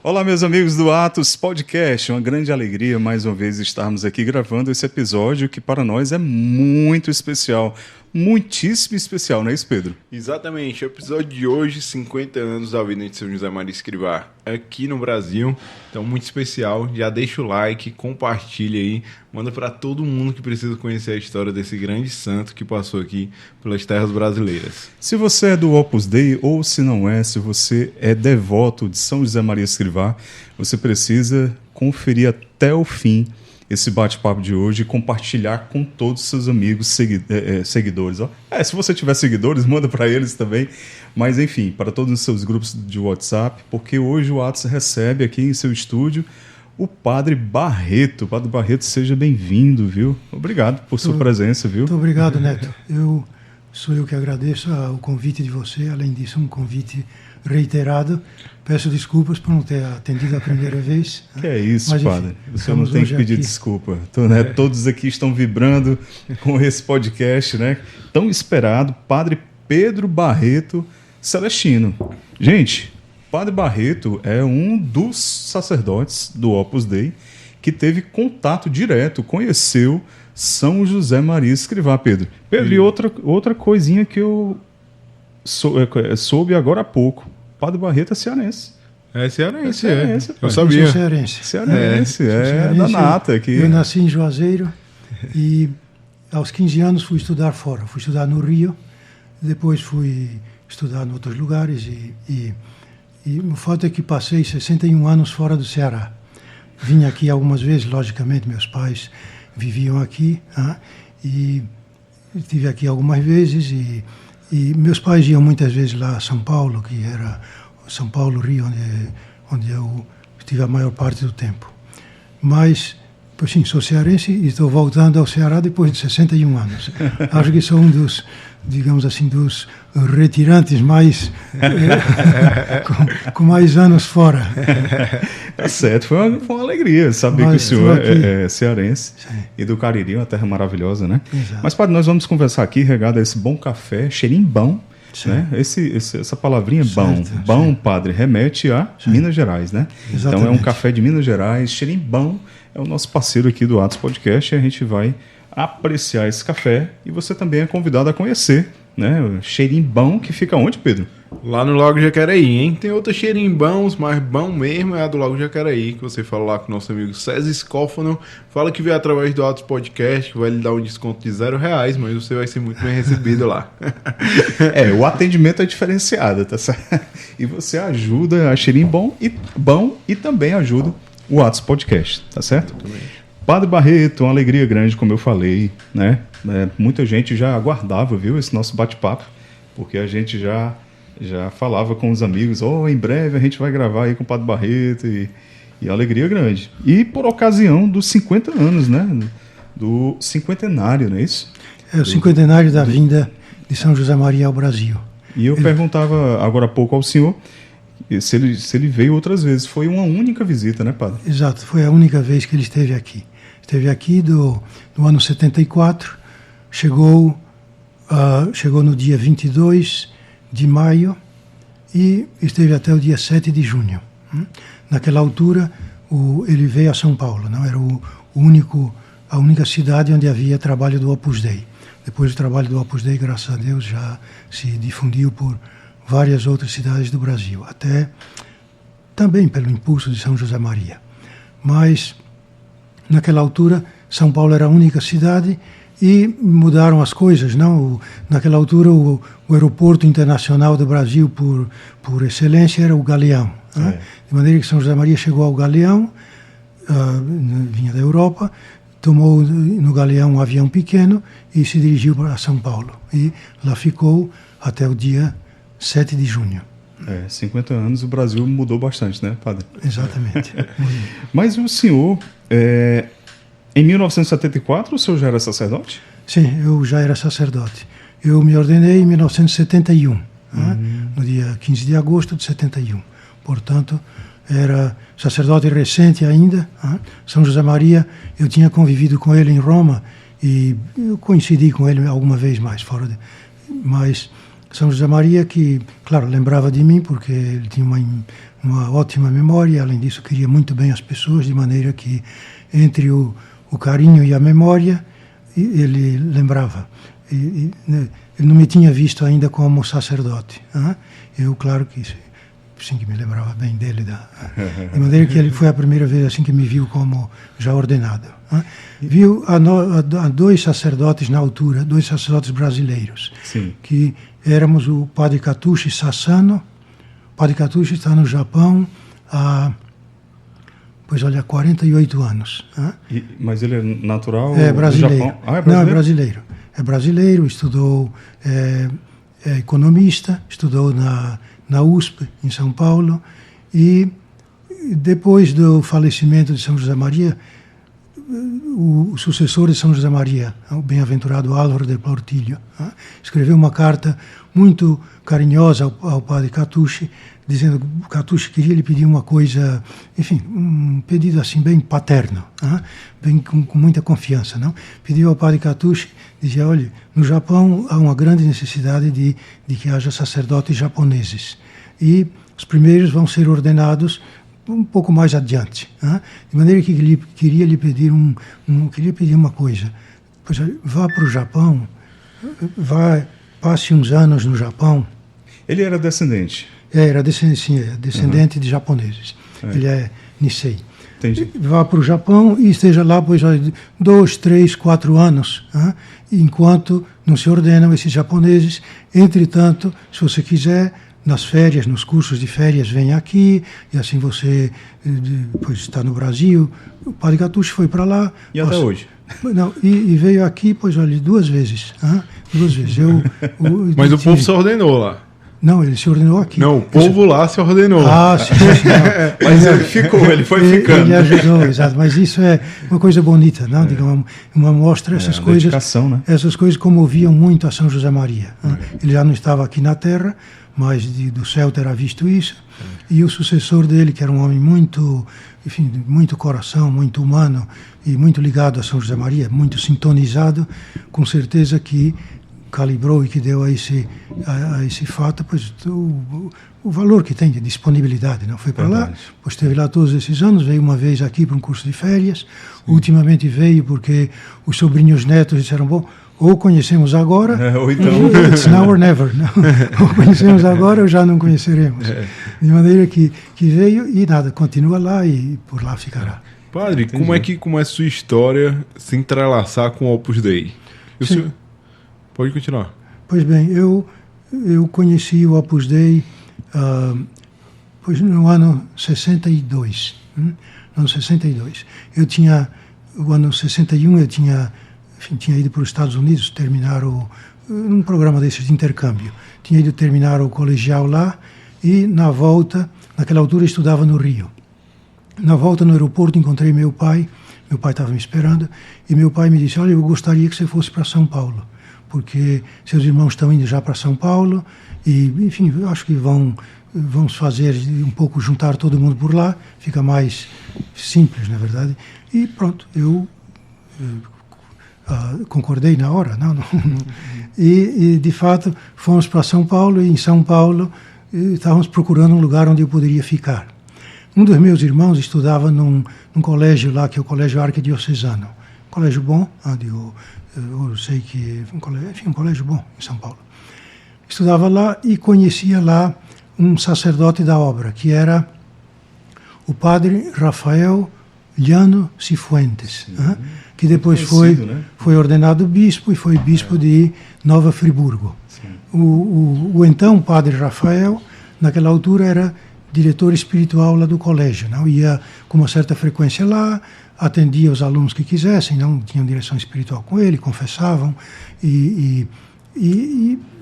Olá, meus amigos do Atos Podcast, uma grande alegria mais uma vez estarmos aqui gravando esse episódio que para nós é muito especial, muitíssimo especial, não é isso, Pedro? Exatamente, o episódio de hoje, 50 anos da vida de São José Maria Escrivá, aqui no Brasil, então muito especial, já deixa o like, compartilha aí, manda para todo mundo que precisa conhecer a história desse grande santo que passou aqui pelas terras brasileiras. Se você é do Opus Dei ou se não é, se você é devoto de São José Maria Escrivá, você precisa conferir até o fim esse bate-papo de hoje e compartilhar com todos os seus amigos seguidores. Ó. Se você tiver seguidores, manda para eles também. Mas, enfim, para todos os seus grupos de WhatsApp, porque hoje o Atos recebe aqui em seu estúdio o Padre Barreto. Padre Barreto, seja bem-vindo, viu? Obrigado por sua presença, viu? Muito obrigado, Neto. Sou eu que agradeço o convite de você, além disso, um convite reiterado. Peço desculpas por não ter atendido a primeira vez. Que é isso, mas, padre. Enfim, você não tem que pedir desculpa. Então, né, todos aqui estão vibrando com esse podcast, né? Tão esperado, Padre Pedro Barreto Celestino. Gente, Padre Barreto é um dos sacerdotes do Opus Dei que teve contato direto, conheceu São José Maria Escrivá, Pedro. Pedro, e outra coisinha que eu soube agora há pouco. Padre Barreto é cearense. É cearense. Eu sabia. Sou cearense. Cearense, da nata. Aqui. Eu nasci em Juazeiro e aos 15 anos fui estudar fora. Fui estudar no Rio, depois fui estudar em outros lugares e o fato é que passei 61 anos fora do Ceará. Vim aqui algumas vezes, logicamente, meus pais viviam aqui, e estive aqui algumas vezes e meus pais iam muitas vezes lá a São Paulo, que era São Paulo, Rio, onde eu estive a maior parte do tempo. Mas, sim, sou cearense e estou voltando ao Ceará depois de 61 anos. Acho que sou um dos, digamos assim, dos retirantes mais com mais anos fora. Tá certo, foi uma alegria saber que o senhor é cearense. Sim. E do Cariri, uma terra maravilhosa, né? Exato. Mas, padre, nós vamos conversar aqui regado a esse bom café, cheirinho bom, né? Essa palavrinha bom, padre, remete a Minas Gerais, né? Exatamente. Então é um café de Minas Gerais, cheirinho bom, é o nosso parceiro aqui do Atos Podcast e a gente vai apreciar esse café e você também é convidado a conhecer, né? O cheirinho bom que fica onde, Pedro? Lá no Lago Jacareí, hein? Tem outros cheirinhos bons, mas bom mesmo é a do Lago Jacareí, que você fala lá com o nosso amigo César Scófano. Fala que veio através do Atos Podcast, que vai lhe dar um desconto de R$0, mas você vai ser muito bem recebido lá. O atendimento é diferenciado, tá certo? E você ajuda a cheirinho bom e também ajuda o Atos Podcast, tá certo? Também. Padre Barreto, uma alegria grande, como eu falei, né? Muita gente já aguardava, viu, esse nosso bate-papo, porque a gente já falava com os amigos, em breve a gente vai gravar aí com o Padre Barreto e alegria grande. E por ocasião dos 50 anos, né? Do cinquentenário, não é isso? É o cinquentenário da vinda de São José Maria ao Brasil. E eu perguntava agora há pouco ao senhor se ele veio outras vezes. Foi uma única visita, né, padre? Exato, foi a única vez que ele esteve aqui. Esteve aqui no ano 74, chegou no dia 22 de maio e esteve até o dia 7 de junho. Naquela altura, ele veio a São Paulo, não era a única cidade onde havia trabalho do Opus Dei. Depois o trabalho do Opus Dei, graças a Deus, já se difundiu por várias outras cidades do Brasil, até também pelo impulso de São José Maria. Mas, naquela altura, São Paulo era a única cidade e mudaram as coisas, não? Naquela altura, o aeroporto internacional do Brasil, por excelência, era o Galeão. Né? De maneira que São José Maria chegou ao Galeão, vinha da Europa, tomou no Galeão um avião pequeno e se dirigiu para São Paulo. E lá ficou até o dia 7 de junho. 50 anos, o Brasil mudou bastante, né, padre? Exatamente. Mas o senhor... Em 1974, o senhor já era sacerdote? Sim, eu já era sacerdote. Eu me ordenei em 1971, no dia 15 de agosto de 71. Portanto, era sacerdote recente ainda. São José Maria, eu tinha convivido com ele em Roma e eu coincidi com ele alguma vez mais, mas São José Maria, que, claro, lembrava de mim, porque ele tinha uma ótima memória, além disso queria muito bem as pessoas, de maneira que entre o carinho e a memória ele lembrava. Ele não me tinha visto ainda como sacerdote. Eu, claro que sim, que me lembrava bem dele. De maneira que ele foi a primeira vez assim que me viu como já ordenado. Viu a dois sacerdotes na altura, dois sacerdotes brasileiros, Sim. que éramos o padre Katushi Sasano. O padre Katushi está no Japão há 48 anos. Mas ele é natural brasileiro. do Japão? É brasileiro? Não, é brasileiro. É brasileiro, estudou, é economista, estudou na USP, em São Paulo, e depois do falecimento de São José Maria, o sucessor de São José Maria, o bem-aventurado Álvaro de Portillo, escreveu uma carta muito carinhosa ao padre Katushi, dizendo que o Katushi queria lhe pedir uma coisa, enfim, um pedido assim bem paterno, bem com muita confiança, não? Pediu ao padre Katushi, dizia, olha, no Japão há uma grande necessidade de que haja sacerdotes japoneses, e os primeiros vão ser ordenados um pouco mais adiante, de maneira que ele queria lhe pedir queria pedir uma coisa, pois vá para o Japão, passe uns anos no Japão. Ele era descendente? Era descendente de japoneses. Ele é Nisei. Entendi. Vá para o Japão e esteja lá, 2, 3, 4 anos, enquanto não se ordenam esses japoneses. Entretanto, se você quiser, nas férias, nos cursos de férias, vem aqui, e assim você depois está no Brasil. O padre Katushi foi para lá. E até hoje? Não, e veio aqui, 2 vezes. 2 vezes. Mas o povo se ordenou lá. Não, ele se ordenou aqui. Não, o povo lá se ordenou. Sim. Mas ele ficou, ele foi ficando. Ele ajudou, exato. Mas isso é uma coisa bonita, não? Digamos, uma mostra essas coisas. Dedicação, né? Essas coisas comoviam muito a São José Maria. Ele já não estava aqui na Terra, mas do céu terá visto isso. E o sucessor dele, que era um homem muito, enfim, muito coração, muito humano e muito ligado a São José Maria, muito sintonizado, com certeza que calibrou e que deu a esse fato, pois o valor que tem de disponibilidade, não foi para lá, pois esteve lá todos esses anos, veio uma vez aqui para um curso de férias, ultimamente veio porque os sobrinhos netos disseram, bom, ou conhecemos agora, ou então it's now or never, não? Ou conhecemos agora ou já não conheceremos. De maneira que veio e nada, continua lá e por lá ficará. Padre, Entendi. como é que começa a sua história se entrelaçar com o Opus Dei? Pode continuar. Pois bem, eu conheci o Opus Dei no ano 62. No ano 62. O ano 61 eu tinha ido para os Estados Unidos terminar um programa desses de intercâmbio. Tinha ido terminar o colegial lá e na volta, naquela altura eu estudava no Rio. Na volta no aeroporto encontrei meu pai estava me esperando, e meu pai me disse, olha, eu gostaria que você fosse para São Paulo, porque seus irmãos estão indo já para São Paulo, e, enfim, eu acho que vamos fazer um pouco, juntar todo mundo por lá, fica mais simples, na verdade. E pronto, eu concordei na hora, não. E, de fato, fomos para São Paulo, e em São Paulo estávamos procurando um lugar onde eu poderia ficar. Um dos meus irmãos estudava num colégio lá, que é o Colégio Arquidiocesano. Um colégio bom, onde eu sei que... um colégio bom em São Paulo. Estudava lá e conhecia lá um sacerdote da obra, que era o Rafael Llano Cifuentes, que depois foi ordenado bispo e foi bispo de Nova Friburgo. O então padre Rafael, naquela altura, era diretor espiritual lá do colégio, não ia com uma certa frequência lá, atendia os alunos que quisessem, não tinham direção espiritual com ele, confessavam, e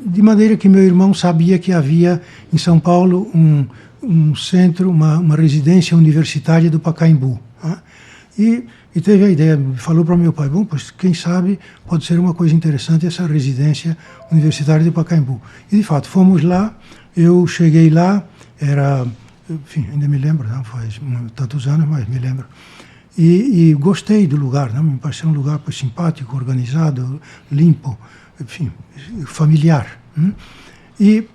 de maneira que meu irmão sabia que havia em São Paulo um centro, uma residência universitária do Pacaembu. E teve a ideia, falou para meu pai, bom, pois quem sabe pode ser uma coisa interessante essa residência universitária do Pacaembu. E de fato, fomos lá, eu cheguei lá, enfim, ainda me lembro, não faz tantos anos, mas me lembro. E gostei do lugar, não? Me pareceu um lugar simpático, organizado, limpo, enfim, familiar. E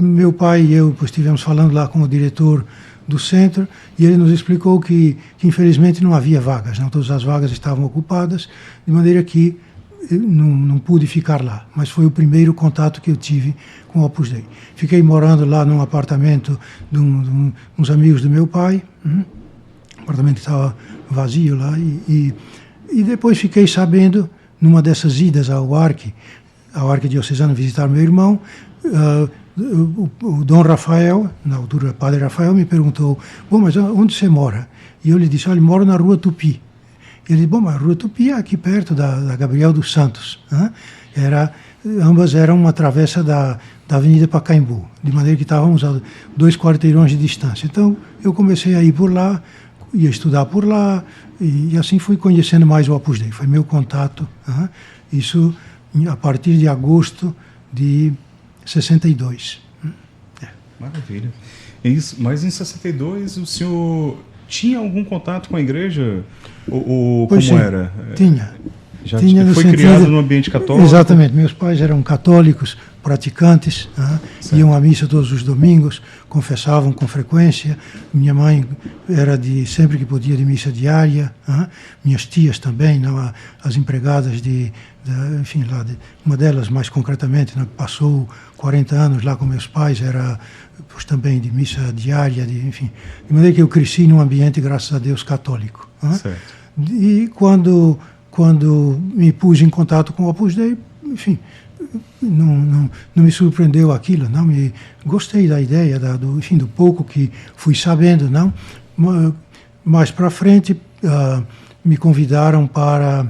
Meu pai e eu estivemos falando lá com o diretor do centro e ele nos explicou que infelizmente não havia vagas, não todas as vagas estavam ocupadas, de maneira que eu não pude ficar lá. Mas foi o primeiro contato que eu tive com o Opus Dei. Fiquei morando lá num apartamento de uns amigos do meu pai, o apartamento estava vazio lá, e depois fiquei sabendo, numa dessas idas ao arquidiocesano visitar meu irmão, o Dom Rafael, na altura o Padre Rafael, me perguntou: bom, mas onde você mora? E eu lhe disse: olha, moro na Rua Tupi. Ele disse: bom, mas a Rua Tupi é aqui perto da Gabriel dos Santos. Ambas eram uma travessa da Avenida Pacaembu, de maneira que estávamos a 2 quarteirões de distância. Então eu comecei a ir por lá, ia estudar por lá, e assim fui conhecendo mais o Opus Dei. Foi meu contato, isso a partir de agosto de 62. Maravilha. Mas em 62 o senhor tinha algum contato com a igreja? Ou como sim, era? Tinha. Já tinha foi criado no ambiente católico? Exatamente. Meus pais eram católicos, praticantes, iam à missa todos os domingos, confessavam com frequência. Minha mãe era sempre que podia, de missa diária. Minhas tias também, não, as empregadas enfim, uma delas mais concretamente, passou 40 anos lá com meus pais, era também de missa diária, enfim, de maneira que eu cresci num ambiente, graças a Deus, católico. Certo. E quando me pus em contato com o Opus Dei, enfim, não me surpreendeu aquilo, não, gostei da ideia, do pouco que fui sabendo, não. Mais para frente me convidaram para,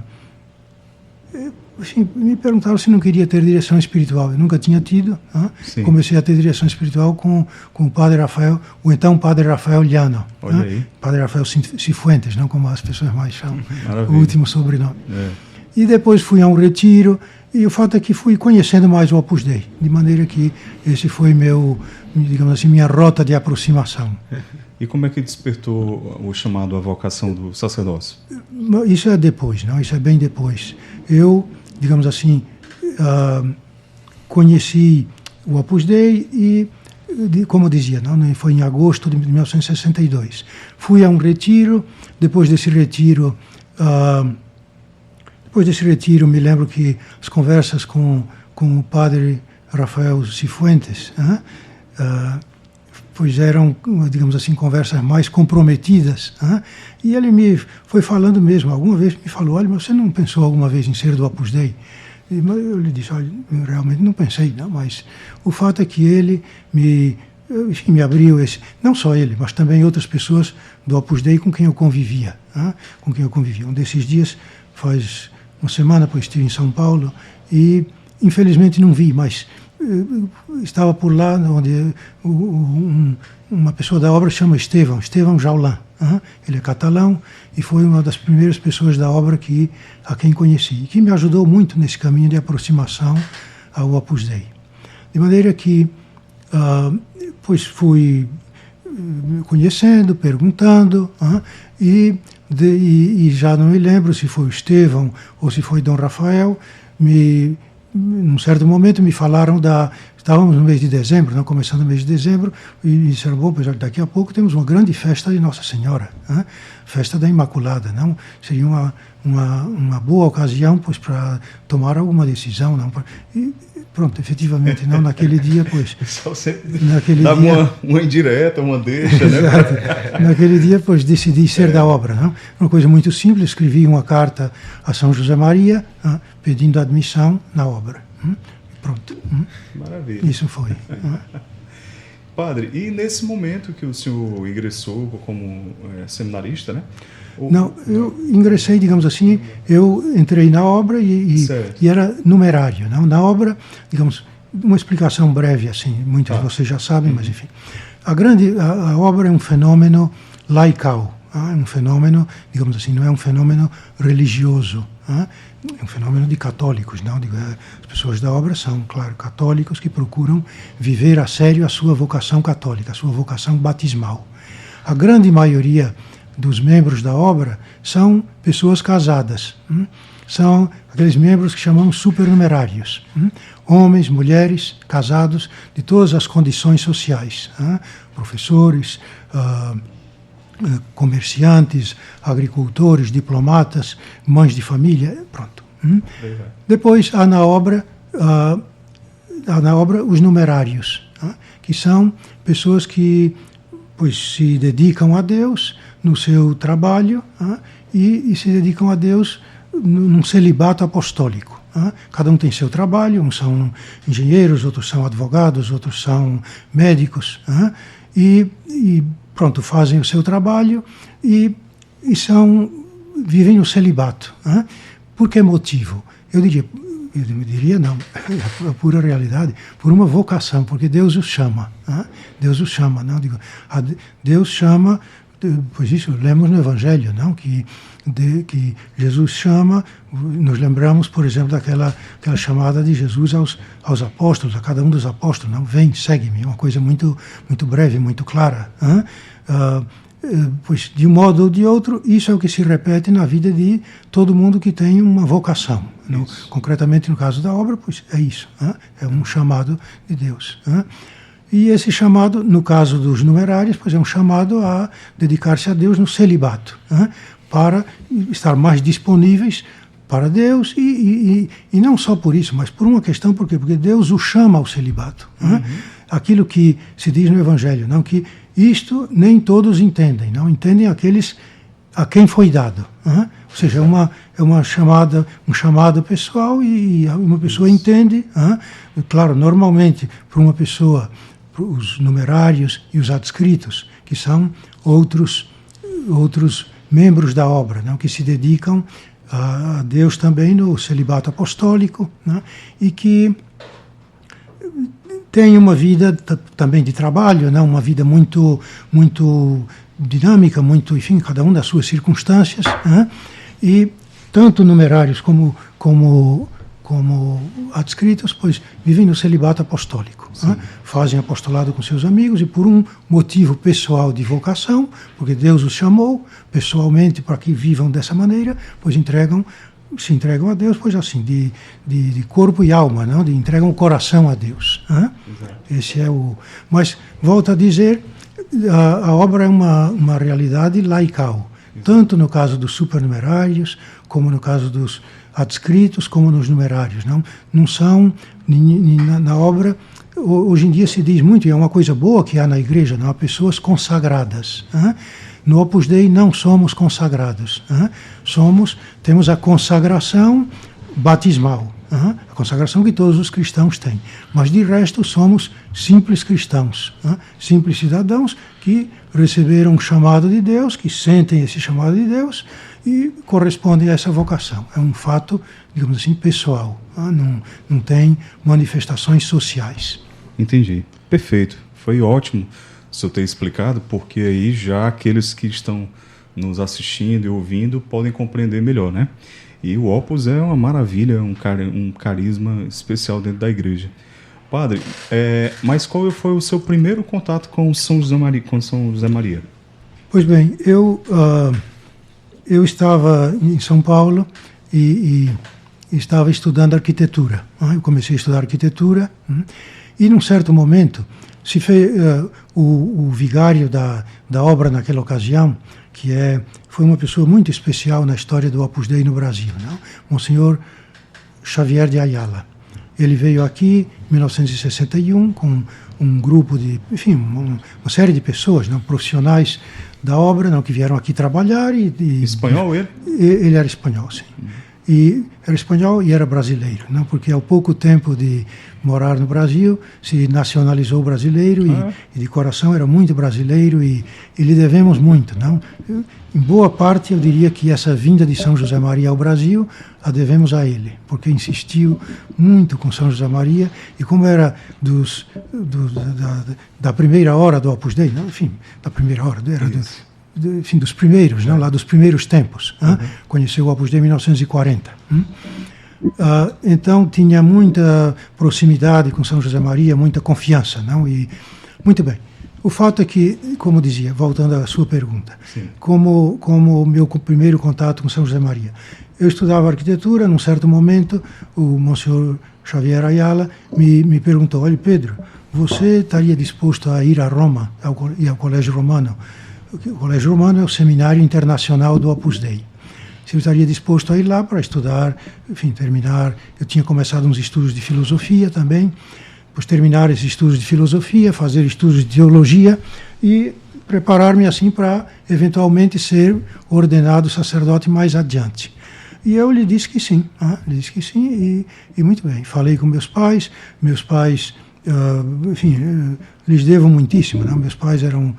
enfim, me perguntaram se não queria ter direção espiritual. Eu nunca tinha tido. Comecei a ter direção espiritual com o Padre Rafael, o então Padre Rafael Llano. Padre Rafael Cifuentes, não como as pessoas mais chamam, o último sobrenome. E depois fui a um retiro, e o fato é que fui conhecendo mais o Opus Dei, de maneira que esse foi digamos assim, minha rota de aproximação. E como é que despertou o chamado, a vocação do sacerdócio? Isso é depois, não? Isso é bem depois. Eu, digamos assim, conheci o Opus Dei e, como eu dizia, não, foi em agosto de 1962. Fui a um retiro. Depois desse retiro, me lembro que as conversas com o padre Rafael Cifuentes, pois eram, digamos assim, conversas mais comprometidas. E ele me foi falando mesmo, alguma vez me falou: olha, mas você não pensou alguma vez em ser do Opus Dei? E eu lhe disse: olha, eu realmente não pensei, não, mas o fato é que ele me abriu não só ele, mas também outras pessoas do Opus Dei com quem eu convivia. Um desses dias, faz uma semana, pois estive em São Paulo e infelizmente não vi, mas estava por lá onde uma pessoa da obra chama Estevão Jaulan. Ele é catalão e foi uma das primeiras pessoas da obra a quem conheci, e que me ajudou muito nesse caminho de aproximação ao Opus Dei. De maneira que pois fui conhecendo, perguntando, e já não me lembro se foi o Estevão ou se foi Dom Rafael, num certo momento me falaram estávamos no mês de dezembro, não, começando o mês de dezembro, e disseram: bom, pois daqui a pouco temos uma grande festa de Nossa Senhora, festa da Imaculada, não? Seria uma boa ocasião, pois, para tomar alguma decisão, não? E pronto, efetivamente, não, naquele dia, pois... Dava uma indireta, uma deixa, né? Exato. Naquele dia, pois, decidi ser da obra, não? Uma coisa muito simples, escrevi uma carta a São José Maria, pedindo admissão na obra. Pronto. Maravilha. Isso foi. Padre, e nesse momento que o senhor ingressou como seminarista, né? Não, eu ingressei, digamos assim, eu entrei na obra e era numerário. Não? Na obra, digamos, uma explicação breve, assim, muitos de vocês já sabem, mas enfim. A obra é um fenômeno laical, é um fenômeno, digamos assim, não é um fenômeno religioso, é um fenômeno de católicos. Não? As pessoas da obra são, claro, católicos que procuram viver a sério a sua vocação católica, a sua vocação batismal. A grande maioria dos membros da obra são pessoas casadas. são aqueles membros que chamamos supernumerários. Homens, mulheres, casados, de todas as condições sociais. Professores, comerciantes, agricultores, diplomatas, mães de família, pronto. Depois há na obra os numerários, que são pessoas que se dedicam a Deus no seu trabalho e se dedicam a Deus num celibato apostólico. Cada um tem seu trabalho, uns são engenheiros, outros são advogados, outros são médicos, e pronto, fazem o seu trabalho e vivem no celibato. Por que motivo? Eu diria não, é a pura realidade, por uma vocação, porque Deus os chama. Deus os chama, não? Deus chama, pois isso lemos no Evangelho, não? Que Jesus chama, nos lembramos, por exemplo, daquela chamada de Jesus aos apóstolos, a cada um dos apóstolos, não? Vem, segue-me, uma coisa muito, muito breve, muito clara. Pois, de um modo ou de outro, isso é o que se repete na vida de todo mundo que tem uma vocação. Concretamente, no caso da obra, pois é isso. É um chamado de Deus. E esse chamado, no caso dos numerários, pois é um chamado a dedicar-se a Deus no celibato, para estar mais disponíveis para Deus e não só por isso, mas por uma questão, porque Deus o chama ao celibato. Aquilo que se diz no Evangelho, não, que isto nem todos entendem, não entendem aqueles a quem foi dado. Ou seja, é uma chamada, um chamado pessoal e uma pessoa entende. Claro, normalmente, para uma pessoa, os numerários e os adscritos, que são outros membros da obra, não, que se dedicam a Deus também no celibato apostólico, não, e que tem uma vida também de trabalho, não, uma vida muito, muito dinâmica, muito, enfim, cada um das suas circunstâncias, e tanto numerários como adscritos, pois vivem no celibato apostólico, fazem apostolado com seus amigos e por um motivo pessoal de vocação, porque Deus os chamou pessoalmente para que vivam dessa maneira, pois se entregam a Deus, pois assim, de corpo e alma, não? Entregam o coração a Deus. Esse é o. Mas, volto a dizer, a obra é uma realidade laical, tanto no caso dos supernumerários, como no caso dos adscritos, como nos numerários. Não são, na obra, hoje em dia se diz muito, e é uma coisa boa que há na igreja, não há pessoas consagradas. No Opus Dei não somos consagrados. Temos a consagração batismal, a consagração que todos os cristãos têm. Mas de resto somos simples cristãos, simples cidadãos que receberam um chamado de Deus, que sentem esse chamado de Deus e correspondem a essa vocação. É um fato, digamos assim, pessoal. Não tem manifestações sociais. Entendi. Perfeito. Foi ótimo o senhor ter explicado, porque aí já aqueles que estão nos assistindo e ouvindo podem compreender melhor, né? E o Opus é uma maravilha, um carisma especial dentro da igreja. Padre, mas qual foi o seu primeiro contato com São José Maria? Pois bem, eu estava em São Paulo e estava estudando arquitetura. Eu comecei a estudar arquitetura e, num certo momento, se fez o vigário da obra naquela ocasião, que foi uma pessoa muito especial na história do Opus Dei no Brasil, não? Monsenhor Xavier de Ayala. Ele veio aqui em 1961 com um grupo de, enfim, uma série de pessoas, não, profissionais da obra, não, que vieram aqui trabalhar. Espanhol ele? Ele era espanhol, sim. E era espanhol e era brasileiro, não? Porque ao pouco tempo de morar no Brasil se nacionalizou brasileiro e de coração era muito brasileiro e lhe devemos muito, não? Em boa parte eu diria que essa vinda de São José Maria ao Brasil a devemos a ele, porque insistiu muito com São José Maria e como era da primeira hora do Opus Dei, não? Enfim, da primeira hora, era enfim, dos primeiros, não? Lá dos primeiros tempos. Conheceu o Opus Dei em 1940. Então tinha muita proximidade com São José Maria, muita confiança, não? E muito bem. O fato é que, como dizia, voltando à sua pergunta, como o meu primeiro contato com São José Maria, eu estudava arquitetura, num certo momento, o Monsenhor Xavier Ayala me perguntou: olha, Pedro, você estaria disposto a ir a Roma e ao Colégio Romano? O Colégio Romano é o Seminário Internacional do Opus Dei. Se eu estaria disposto a ir lá para estudar, enfim, terminar. Eu tinha começado uns estudos de filosofia também, depois terminar esses estudos de filosofia, fazer estudos de teologia e preparar-me assim para eventualmente ser ordenado sacerdote mais adiante. E eu lhe disse que sim, e muito bem. Falei com meus pais, enfim, lhes devo muitíssimo, né? Meus pais eram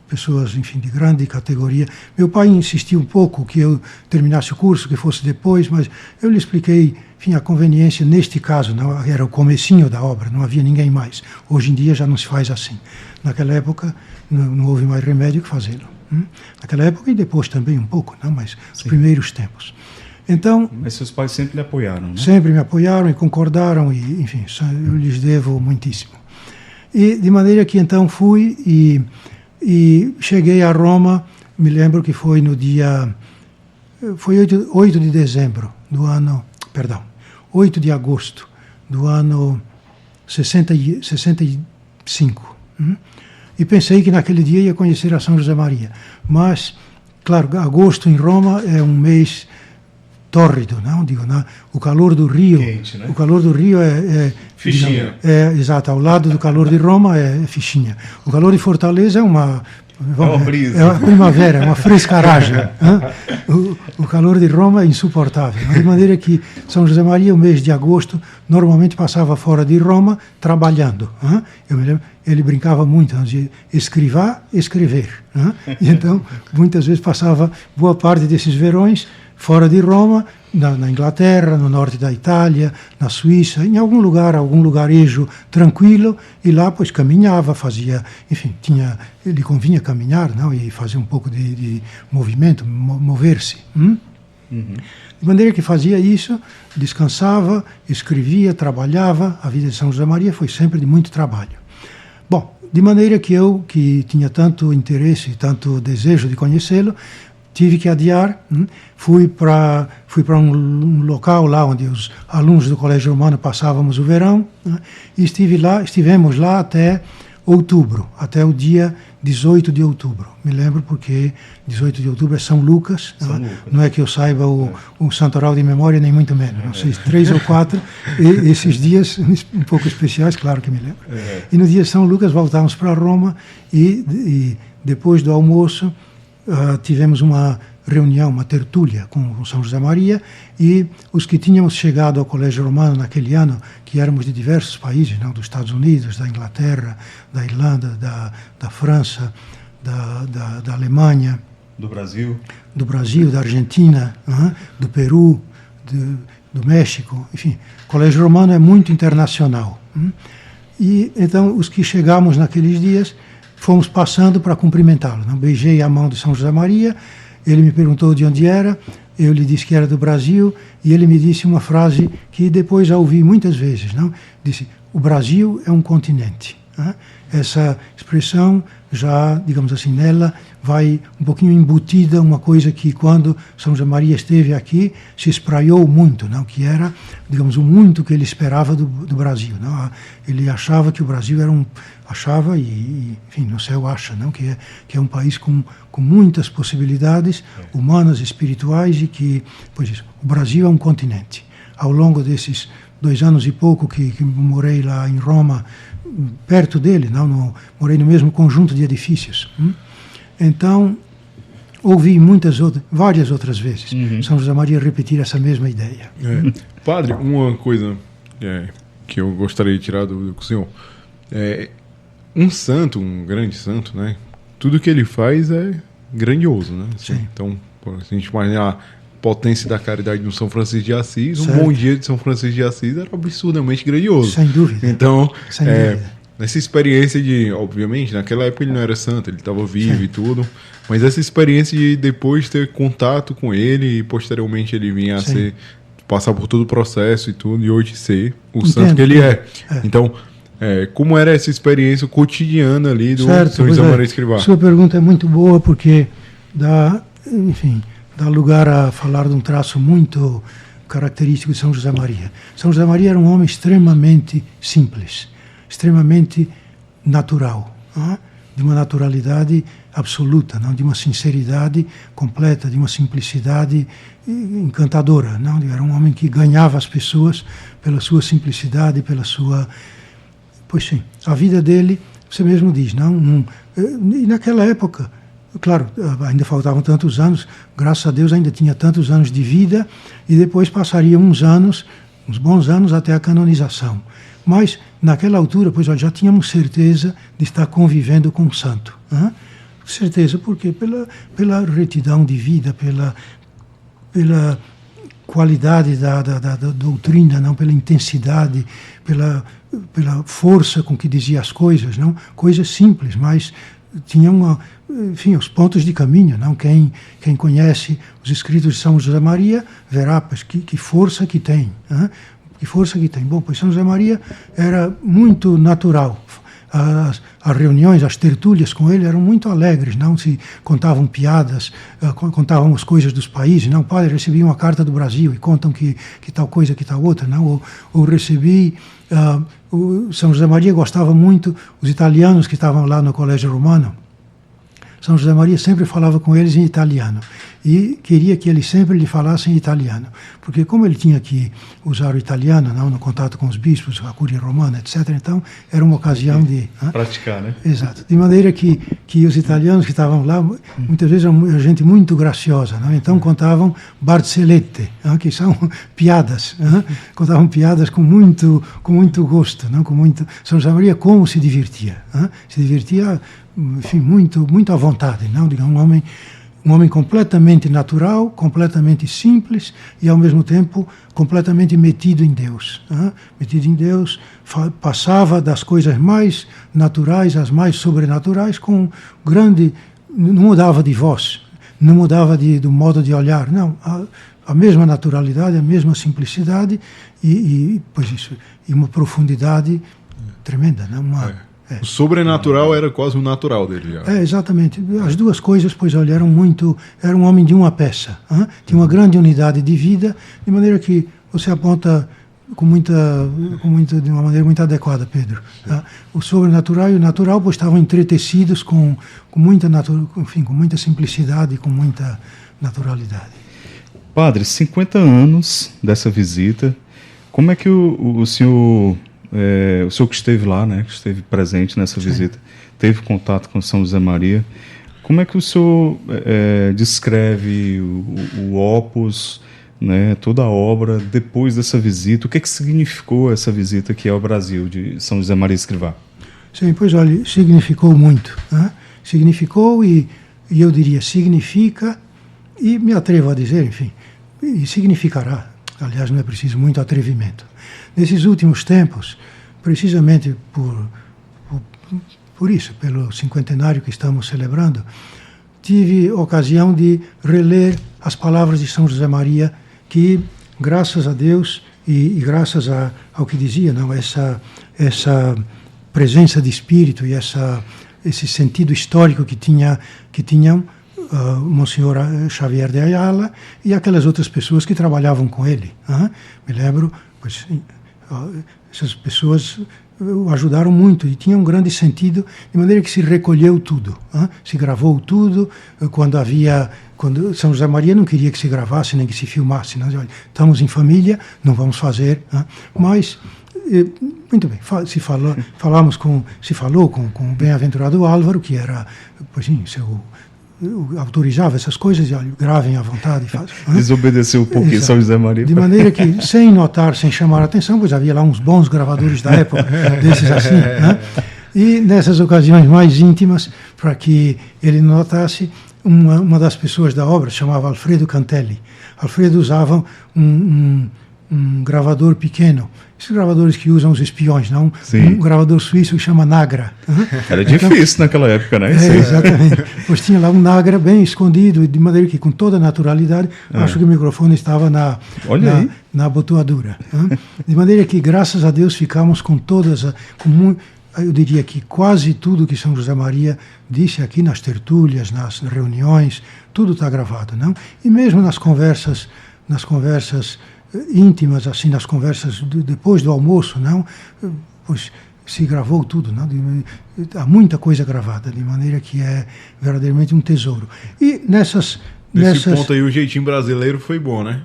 pessoas, enfim, de grande categoria. Meu pai insistiu um pouco que eu terminasse o curso, que fosse depois, mas eu lhe expliquei, enfim, a conveniência neste caso, não, era o comecinho da obra, não havia ninguém mais. Hoje em dia já não se faz assim. Naquela época não houve mais remédio que fazê-lo. Naquela época e depois também um pouco, não, mas os primeiros tempos. Então, mas seus pais sempre lhe apoiaram, né? Sempre me apoiaram e concordaram, e, enfim, eu lhes devo muitíssimo. E de maneira que então fui e cheguei a Roma, me lembro que foi no dia... Foi 8 de dezembro do ano... Perdão, 8 de agosto do ano 65. E pensei que naquele dia ia conhecer a São José Maria. Mas, claro, agosto em Roma é um mês tórrido, não? Digo, não? O calor do Rio... Quente, né? O calor do Rio fichinha. Exato, ao lado do calor de Roma é fichinha. O calor de Fortaleza é uma brisa. É uma primavera, é uma frescaragem. O calor de Roma é insuportável. De maneira que São José Maria, o mês de agosto, normalmente passava fora de Roma trabalhando. Eu me lembro, ele brincava muito, dizia, escrever. E então, muitas vezes passava boa parte desses verões fora de Roma, na Inglaterra, no norte da Itália, na Suíça, em algum lugarejo tranquilo, e lá pois caminhava, fazia, enfim, lhe convinha caminhar, não, e fazer um pouco de movimento, mover-se. De maneira que fazia isso, descansava, escrevia, trabalhava. A vida de São José Maria foi sempre de muito trabalho. Bom, de maneira que eu, que tinha tanto interesse e tanto desejo de conhecê-lo, tive que adiar. Fui para um local lá onde os alunos do Colégio Romano passávamos o verão, e estivemos lá até outubro, até o dia 18 de outubro. Me lembro porque 18 de outubro é São Lucas, não é que eu saiba o santoral de memória, nem muito menos, não sei, 3 ou 4, e esses dias um pouco especiais, claro que me lembro. E no dia de São Lucas voltamos para Roma e depois do almoço tivemos uma reunião, uma tertúlia com São José Maria, e os que tínhamos chegado ao Colégio Romano naquele ano, que éramos de diversos países, não, dos Estados Unidos, da Inglaterra, da Irlanda, da França, da Alemanha, do Brasil, da Argentina, do Peru, do México, enfim, o Colégio Romano é muito internacional. E então os que chegamos naqueles dias fomos passando para cumprimentá-lo. Beijei a mão de São José Maria, ele me perguntou de onde era, eu lhe disse que era do Brasil, e ele me disse uma frase que depois já ouvi muitas vezes, não? Disse: o Brasil é um continente. Essa expressão já, digamos assim, nela vai um pouquinho embutida uma coisa que quando São José Maria esteve aqui se espraiou muito, não? Que era, digamos, o muito que ele esperava do Brasil, não? Ele achava que o Brasil era achava e enfim, no céu acha, não? Que é um país com muitas possibilidades humanas, espirituais, e que, pois isso, o Brasil é um continente. Ao longo desses 2 anos e pouco que morei lá em Roma, perto dele, morei no mesmo conjunto de edifícios. Então, ouvi várias outras vezes, São José Maria repetir essa mesma ideia. Padre, uma coisa que eu gostaria de tirar do senhor, um santo, um grande santo, né? Tudo que ele faz é grandioso, né? Assim, então, se a gente imaginar a potência da caridade do São Francisco de Assis, certo. Um bom dia de São Francisco de Assis era absurdamente grandioso. Sem dúvida. Então, essa experiência de, obviamente, naquela época ele não era santo, ele estava vivo e tudo, mas essa experiência de depois ter contato com ele e posteriormente ele vinha a passar por todo o processo e tudo, e hoje ser o santo que ele é. Então, como era essa experiência cotidiana ali do São José Maria Escrivá? Sua pergunta é muito boa porque enfim, dá lugar a falar de um traço muito característico de São José Maria. São José Maria era um homem extremamente simples, extremamente natural, de uma naturalidade absoluta, não? De uma sinceridade completa, de uma simplicidade encantadora. Não? Era um homem que ganhava as pessoas pela sua simplicidade, pela sua... Pois sim, a vida dele, você mesmo diz, não? E naquela época, claro, ainda faltavam tantos anos, graças a Deus ainda tinha tantos anos de vida, e depois passaria uns bons anos até a canonização. Mas, naquela altura, pois já tínhamos certeza de estar convivendo com o santo. Certeza, porque pela retidão de vida, pela qualidade da doutrina, não, pela intensidade, pela força com que dizia as coisas, não, coisas simples, mas tinham, enfim, os pontos de caminho, não? Quem conhece os escritos de São José Maria verá, pois, que força que tem, que força que tem. Bom, pois São José Maria era muito natural. As reuniões, as tertúlias com ele eram muito alegres, não se contavam piadas, contavam as coisas dos países, não, padre, recebi uma carta do Brasil e contam que tal coisa, que tal outra, não, ou recebi, o São José Maria gostava muito, os italianos que estavam lá no Colégio Romano, São José Maria sempre falava com eles em italiano e queria que eles sempre lhe falassem italiano, porque como ele tinha que usar o italiano, não, no contato com os bispos, a Cúria Romana, etc., então era uma ocasião de... praticar, né? Exato. De maneira que os italianos que estavam lá, muitas vezes eram gente muito graciosa, não? Então contavam barzellette, não? Que são piadas, não? Contavam piadas com muito gosto, não? Com muito... São José Maria como se divertia, não? Se divertia, enfim, muito à vontade, não? Digamos, um homem completamente natural, completamente simples e, ao mesmo tempo, completamente metido em Deus. Metido em Deus, passava das coisas mais naturais às mais sobrenaturais com grande... Não mudava de voz, não mudava do modo de olhar, não. A mesma naturalidade, a mesma simplicidade e uma profundidade tremenda, não? O sobrenatural era quase o natural dele. Já. Exatamente. As duas coisas, pois, olha, era um homem de uma peça. Tinha uma grande unidade de vida, de maneira que você aponta de uma maneira muito adequada, Pedro. O sobrenatural e o natural, pois, estavam entretecidos com muita simplicidade e com muita naturalidade. Padre, 50 anos dessa visita, como é que o senhor... o senhor que esteve lá, né, que esteve presente nessa visita, teve contato com São José Maria. Como é que o senhor descreve o opus, né, toda a obra depois dessa visita? O que significou essa visita aqui ao Brasil de São José Maria Escrivá? Sim, pois olha, significou muito. Significou e eu diria significa, e me atrevo a dizer, enfim, e significará. Aliás, não é preciso muito atrevimento. Nesses últimos tempos, precisamente por isso, pelo cinquentenário que estamos celebrando, tive ocasião de reler as palavras de São José Maria, que, graças a Deus e graças ao que dizia, não, essa presença de espírito e esse sentido histórico que tinham Monsenhor Xavier de Ayala e aquelas outras pessoas que trabalhavam com ele. Me lembro, pois, essas pessoas o ajudaram muito e tinha um grande sentido, de maneira que se recolheu tudo, se gravou tudo. Quando São José Maria não queria que se gravasse nem que se filmasse, não, olha, estamos em família, não vamos fazer, mas muito bem, se falou com o bem-aventurado Álvaro, que era, pois sim, autorizava essas coisas, e olha, gravem à vontade. Desobedeceu um pouquinho São José Maria. De maneira que, sem notar, sem chamar a atenção, pois havia lá uns bons gravadores da época, desses assim, e nessas ocasiões mais íntimas, para que ele notasse, uma das pessoas da obra, chamava Alfredo Cantelli. Alfredo usava um gravador pequeno, esses gravadores que usam os espiões, não? Sim. Um gravador suíço que chama Nagra. Era difícil naquela época, né? Exatamente. Pois tinha lá um Nagra bem escondido, de maneira que, com toda a naturalidade, acho que o microfone estava na abotoadura. De maneira que, graças a Deus, ficamos com todas, eu diria que quase tudo que São José Maria disse aqui nas tertúlias, nas reuniões, tudo está gravado, não? E mesmo nas conversas íntimas, assim, nas conversas depois do almoço, não? Pois se gravou tudo, não? Há muita coisa gravada, de maneira que é verdadeiramente um tesouro. E nesse ponto aí o jeitinho brasileiro foi bom, né?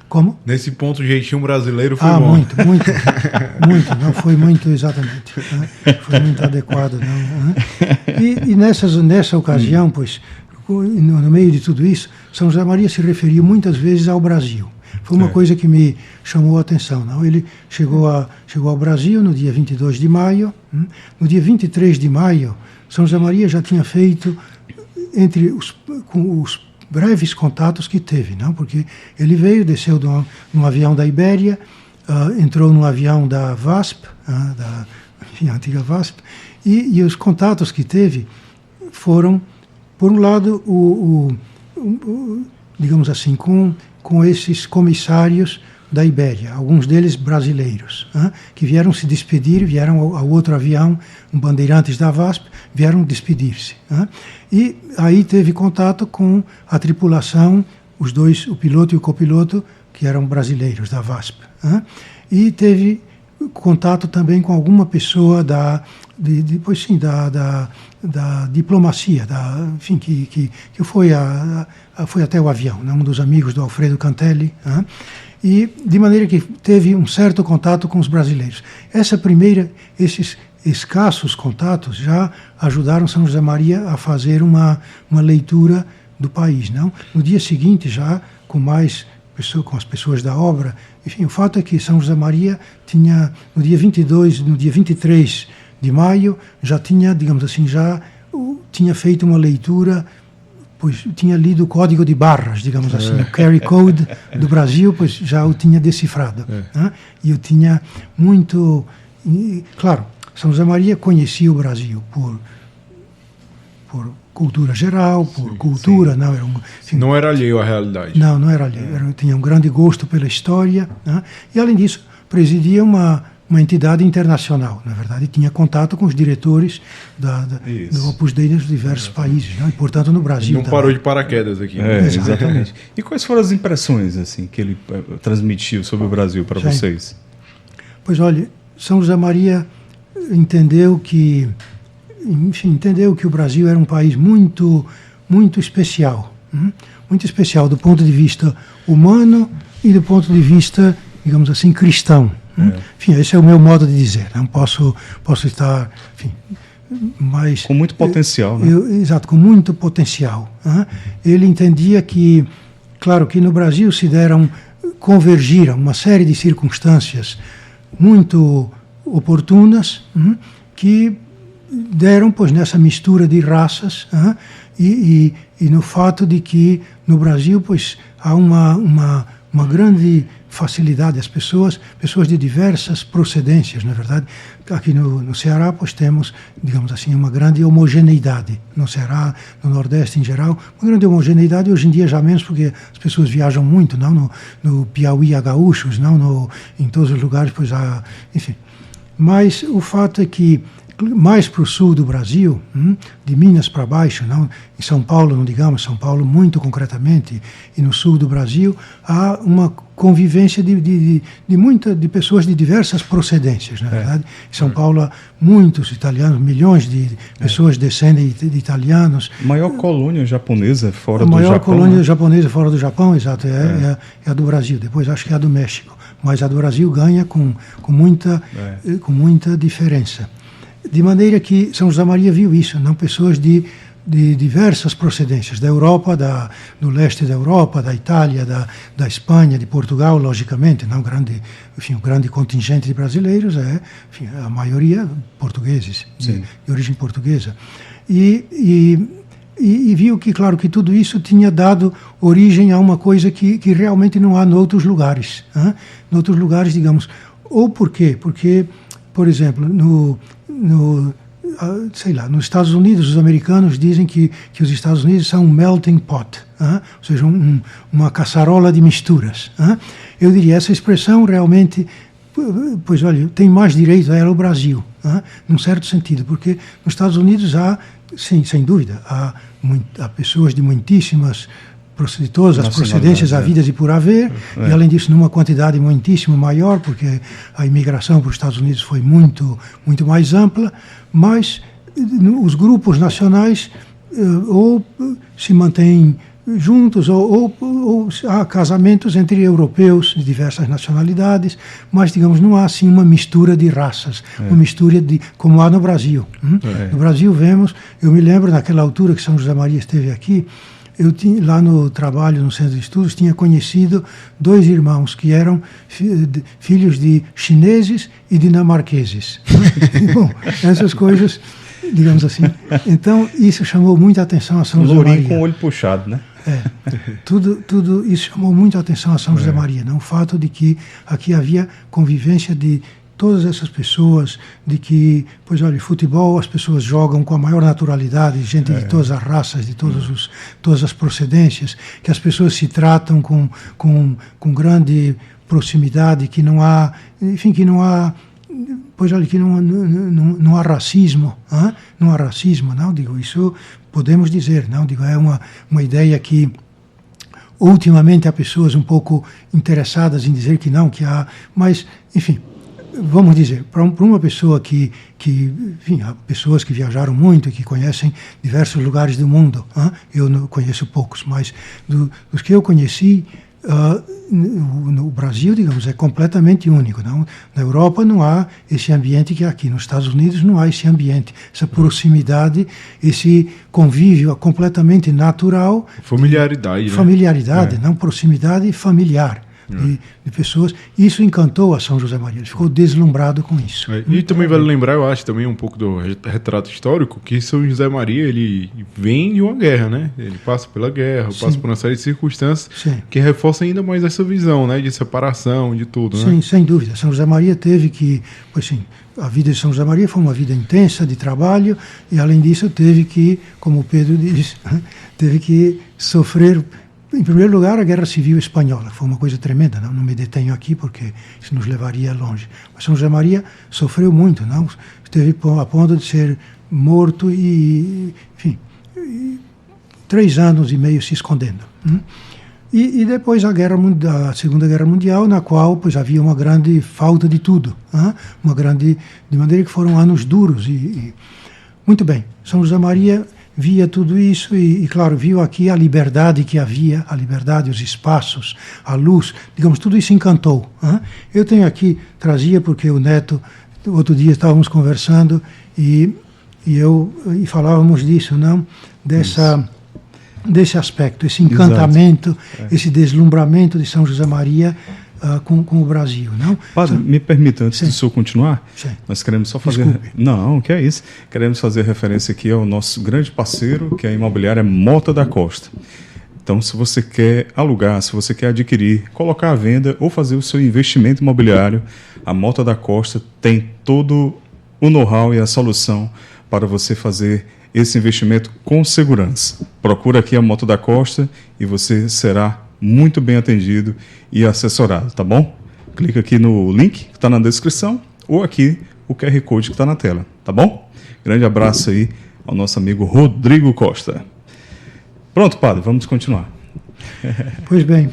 Como? Nesse ponto o jeitinho brasileiro foi bom. Muito, não foi muito exatamente, né? Foi muito adequado, não, né? E nessa ocasião, pois, no meio de tudo isso, São José Maria se referiu muitas vezes ao Brasil. Foi uma coisa que me chamou a atenção, não? Ele chegou ao Brasil no dia 22 de maio. No dia 23 de maio, São José Maria já tinha feito, com os breves contatos que teve, não? Porque ele veio, desceu num avião da Ibéria, entrou num avião da VASP, a antiga VASP, e os contatos que teve foram, por um lado, digamos assim, com esses comissários da Ibéria, alguns deles brasileiros, que vieram se despedir, vieram ao outro avião, bandeirantes da VASP, vieram despedir-se. E aí teve contato com a tripulação, os dois, o piloto e o copiloto, que eram brasileiros da VASP. E teve contato também com alguma pessoa da diplomacia, enfim, que foi até o avião, né? Um dos amigos do Alfredo Cantelli, e de maneira que teve um certo contato com os brasileiros. Esses escassos contatos já ajudaram São José Maria a fazer uma leitura do país, não? No dia seguinte, já com as pessoas da obra, enfim, o fato é que São José Maria tinha, no dia 23 de maio, já tinha, digamos assim, tinha feito uma leitura, pois tinha lido o código de barras, digamos assim, o Carry Code do Brasil, pois já o tinha decifrado. E eu tinha muito... Claro, São José Maria conhecia o Brasil por cultura geral, por cultura. Não era alheio à realidade. Não era alheio. Tinha um grande gosto pela história. E, além disso, presidia uma entidade internacional, na verdade, tinha contato com os diretores do Opus Dei nos diversos países, e, portanto, no Brasil não também. Parou de paraquedas aqui. Exatamente. E quais foram as impressões assim que ele transmitiu sobre o Brasil para vocês? Pois, olha, São José Maria entendeu que o Brasil era um país muito, muito especial. Muito especial do ponto de vista humano e do ponto de vista, digamos assim, cristão. Enfim, esse é o meu modo de dizer. Não posso estar, enfim, mais... Com muito potencial, né? Exato, com muito potencial. Ele entendia que, claro, que no Brasil convergiram uma série de circunstâncias muito oportunas, que deram, pois, nessa mistura de raças, e no fato de que no Brasil, pois, há uma grande facilidade, as pessoas de diversas procedências, na verdade. Aqui no Ceará, pois, temos, digamos assim, uma grande homogeneidade. No Ceará, no Nordeste em geral, uma grande homogeneidade, hoje em dia já menos, porque as pessoas viajam muito, não? No Piauí há gaúchos, não? Em todos os lugares, pois há, enfim. Mas o fato é que mais para o sul do Brasil, de Minas para baixo, não, em São Paulo, não digamos, São Paulo muito concretamente, e no sul do Brasil, há uma convivência de pessoas de diversas procedências, na verdade. Em São Paulo há muitos italianos, milhões de pessoas descendem de italianos. A maior colônia japonesa fora do Japão. A maior colônia japonesa fora do Japão, exato, é a do Brasil, depois acho que é a do México, mas a do Brasil ganha com muita diferença. De maneira que São José Maria viu isso, não? Pessoas de diversas procedências, da Europa, do leste da Europa, da Itália, da Espanha, de Portugal, logicamente, não? O grande contingente de brasileiros a maioria portugueses, de origem portuguesa. E viu que, claro, que tudo isso tinha dado origem a uma coisa que realmente não há noutros lugares. Noutros lugares, digamos. Ou por quê? Porque, por exemplo, nos Estados Unidos, os americanos dizem que os Estados Unidos são um melting pot, ou seja, uma caçarola de misturas. Eu diria, essa expressão realmente, pois olha, tem mais direito a ela o Brasil. num certo sentido, porque nos Estados Unidos há, sim, sem dúvida, há pessoas de muitíssimas de todas as procedências havidas e por haver, e além disso numa quantidade muitíssimo maior, porque a imigração para os Estados Unidos foi muito, muito mais ampla, mas os grupos nacionais ou se mantêm juntos, ou há casamentos entre europeus de diversas nacionalidades, mas, digamos, não há assim uma mistura de raças, uma mistura como há no Brasil. No Brasil eu me lembro naquela altura que São José Maria esteve aqui, eu tinha, lá no trabalho, no centro de estudos, tinha conhecido 2 irmãos que eram filhos de chineses e dinamarqueses. Bom, essas coisas, digamos assim. Então, isso chamou muita atenção a São José Maria. Lourinho com o olho puxado, né? Tudo isso chamou muito a atenção a São José Maria, né? O fato de que aqui havia convivência de todas essas pessoas, de que, pois olha, futebol as pessoas jogam com a maior naturalidade, gente de todas as raças, de todas as procedências, que as pessoas se tratam com grande proximidade, que não há, enfim, que não há, pois olha, que não há racismo, não há racismo, não, digo, isso podemos dizer, não, digo, é uma ideia que ultimamente há pessoas um pouco interessadas em dizer que não, que há, mas, enfim, vamos dizer, para uma pessoa que enfim, há pessoas que viajaram muito, que conhecem diversos lugares do mundo, eu não conheço poucos, mas dos que eu conheci, no Brasil, digamos, é completamente único. Não? Na Europa não há esse ambiente que há aqui. Nos Estados Unidos não há esse ambiente, essa proximidade, esse convívio completamente natural. Familiaridade, né? Não proximidade familiar. De pessoas. Isso encantou a São José Maria. Ele ficou deslumbrado com isso. E também vale lembrar, eu acho, também um pouco do retrato histórico, que São José Maria, ele vem de uma guerra, né? Ele passa pela guerra, passa por uma série de circunstâncias que reforçam ainda mais essa visão, né? De separação, de tudo, né? Sim, sem dúvida. São José Maria teve que, pois sim, a vida de São José Maria foi uma vida intensa de trabalho e, além disso, teve que, como o Pedro diz, teve que sofrer. Em primeiro lugar, a Guerra Civil Espanhola, foi uma coisa tremenda, não me detenho aqui porque isso nos levaria longe. Mas São José Maria sofreu muito, não? Esteve a ponto de ser morto e, enfim, 3 anos e meio se escondendo. E depois a Segunda Guerra Mundial, na qual pois, havia uma grande falta de tudo, de maneira que foram anos duros. Muito bem, São José Maria via tudo isso e, claro, viu aqui a liberdade que havia, a liberdade, os espaços, a luz, digamos, tudo isso encantou. Eu tenho aqui, trazia porque o Neto, outro dia estávamos conversando e falávamos disso, não? Desse aspecto, esse encantamento, esse deslumbramento de São José Maria com o Brasil, não? Padre, me permita, antes do senhor continuar, nós queremos só fazer... Desculpe. Não, que é isso. Queremos fazer referência aqui ao nosso grande parceiro, que é a imobiliária Mota da Costa. Então, se você quer alugar, se você quer adquirir, colocar à venda ou fazer o seu investimento imobiliário, a Mota da Costa tem todo o know-how e a solução para você fazer esse investimento com segurança. Procura aqui a Mota da Costa e você será muito bem atendido e assessorado, tá bom? Clica aqui no link que está na descrição ou aqui o QR Code que está na tela, tá bom? Grande abraço aí ao nosso amigo Rodrigo Costa. Pronto, padre, vamos continuar. Pois bem,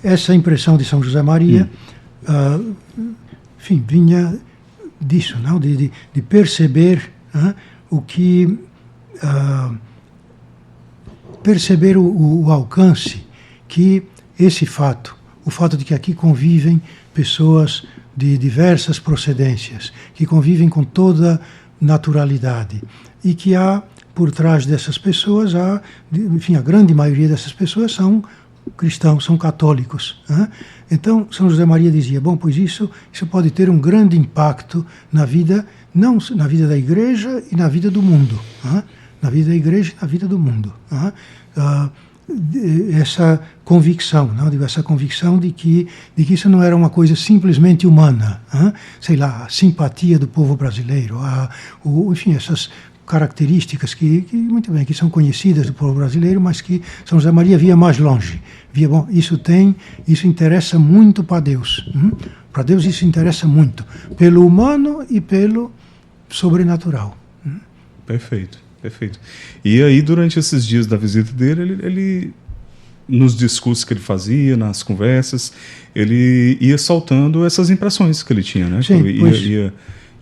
essa impressão de São José Maria, enfim, vinha disso, não? De perceber o que... perceber o alcance que esse fato, o fato de que aqui convivem pessoas de diversas procedências, que convivem com toda naturalidade, e que há, por trás dessas pessoas, enfim, a grande maioria dessas pessoas são cristãos, são católicos. Então, São José Maria dizia, bom, pois isso pode ter um grande impacto na vida, não na vida da igreja e na vida do mundo, na vida da igreja e na vida do mundo. Essa convicção, não? Digo, essa convicção de que isso não era uma coisa simplesmente humana, sei lá, a simpatia do povo brasileiro, enfim, essas características que muito bem, que são conhecidas do povo brasileiro, mas que São José Maria via mais longe. Via, bom, isso interessa muito para Deus. Para Deus isso interessa muito, pelo humano e pelo sobrenatural. Perfeito, perfeito. E aí, durante esses dias da visita dele, ele nos discursos que ele fazia, nas conversas, ele ia soltando essas impressões que ele tinha, né? Sim,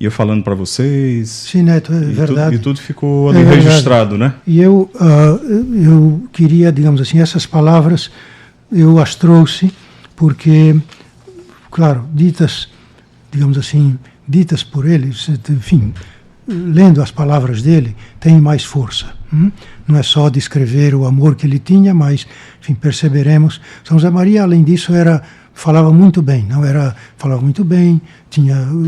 ia falando para vocês. Sim, Neto, é verdade. E tudo ficou ali registrado, né? E eu queria, digamos assim, essas palavras, eu as trouxe porque, claro, ditas, digamos assim, ditas por ele, enfim, lendo as palavras dele, tem mais força. Não é só descrever o amor que ele tinha, mas, enfim, perceberemos. São José Maria, além disso, falava muito bem, falava muito bem,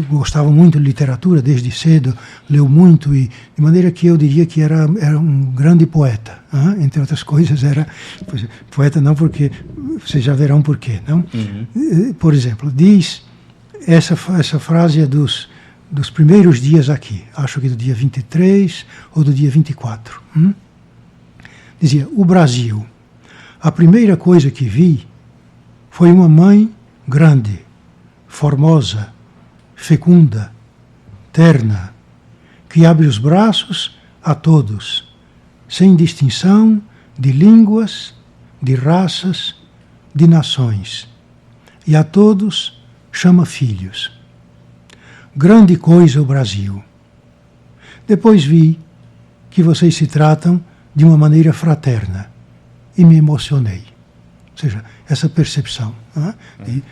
gostava muito de literatura desde cedo, leu muito, e de maneira que eu diria que era um grande poeta. Entre outras coisas, poeta não, porque vocês já verão porquê, não? Por exemplo, diz essa frase dos primeiros dias aqui, acho que do dia 23 ou do dia 24. Dizia: o Brasil, a primeira coisa que vi foi uma mãe grande, formosa, fecunda, terna, que abre os braços a todos, sem distinção de línguas, de raças, de nações, e a todos chama filhos. Grande coisa o Brasil. Depois vi que vocês se tratam de uma maneira fraterna e me emocionei. Ou seja, essa percepção. De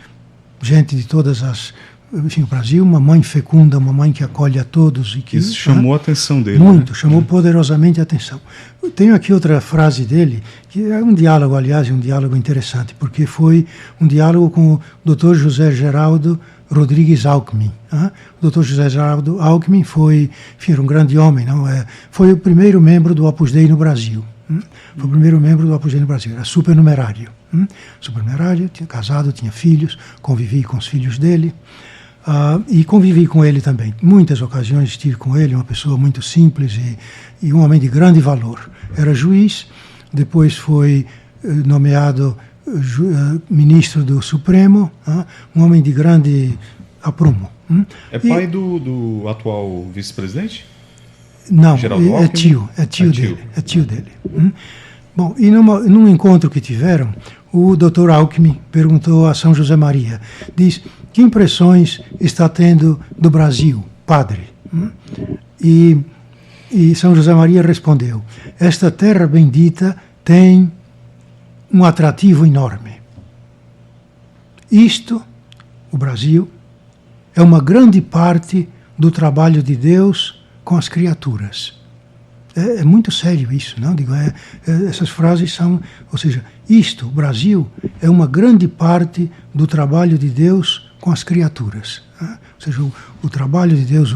gente de todas as... Enfim, o Brasil, uma mãe fecunda, uma mãe que acolhe a todos. E que, isso chamou a atenção dele. Muito, né? Chamou poderosamente a atenção. Eu tenho aqui outra frase dele, que é um diálogo, aliás, um diálogo interessante, porque foi um diálogo com o Dr. José Geraldo Rodrigues Alckmin. O Dr. José Geraldo Alckmin foi, enfim, era um grande homem, não? Foi o primeiro membro do Opus Dei no Brasil. Foi o primeiro membro do Opus Dei no Brasil. Era supernumerário. Supernumerário, tinha casado, tinha filhos, convivi com os filhos dele. E convivi com ele também. Muitas ocasiões estive com ele, uma pessoa muito simples e um homem de grande valor. Era juiz, depois foi nomeado ministro do Supremo, um homem de grande aprumo. É pai do atual vice-presidente? Não, é tio dele. Bom, e num encontro que tiveram, o Dr. Alckmin perguntou a São José Maria, diz: que impressões está tendo do Brasil, padre? E São José Maria respondeu: esta terra bendita tem um atrativo enorme. Isto, o Brasil, é uma grande parte do trabalho de Deus com as criaturas. É muito sério isso, não? Digo, essas frases são, ou seja, isto, o Brasil, é uma grande parte do trabalho de Deus com as criaturas. Ou seja, o trabalho de Deus,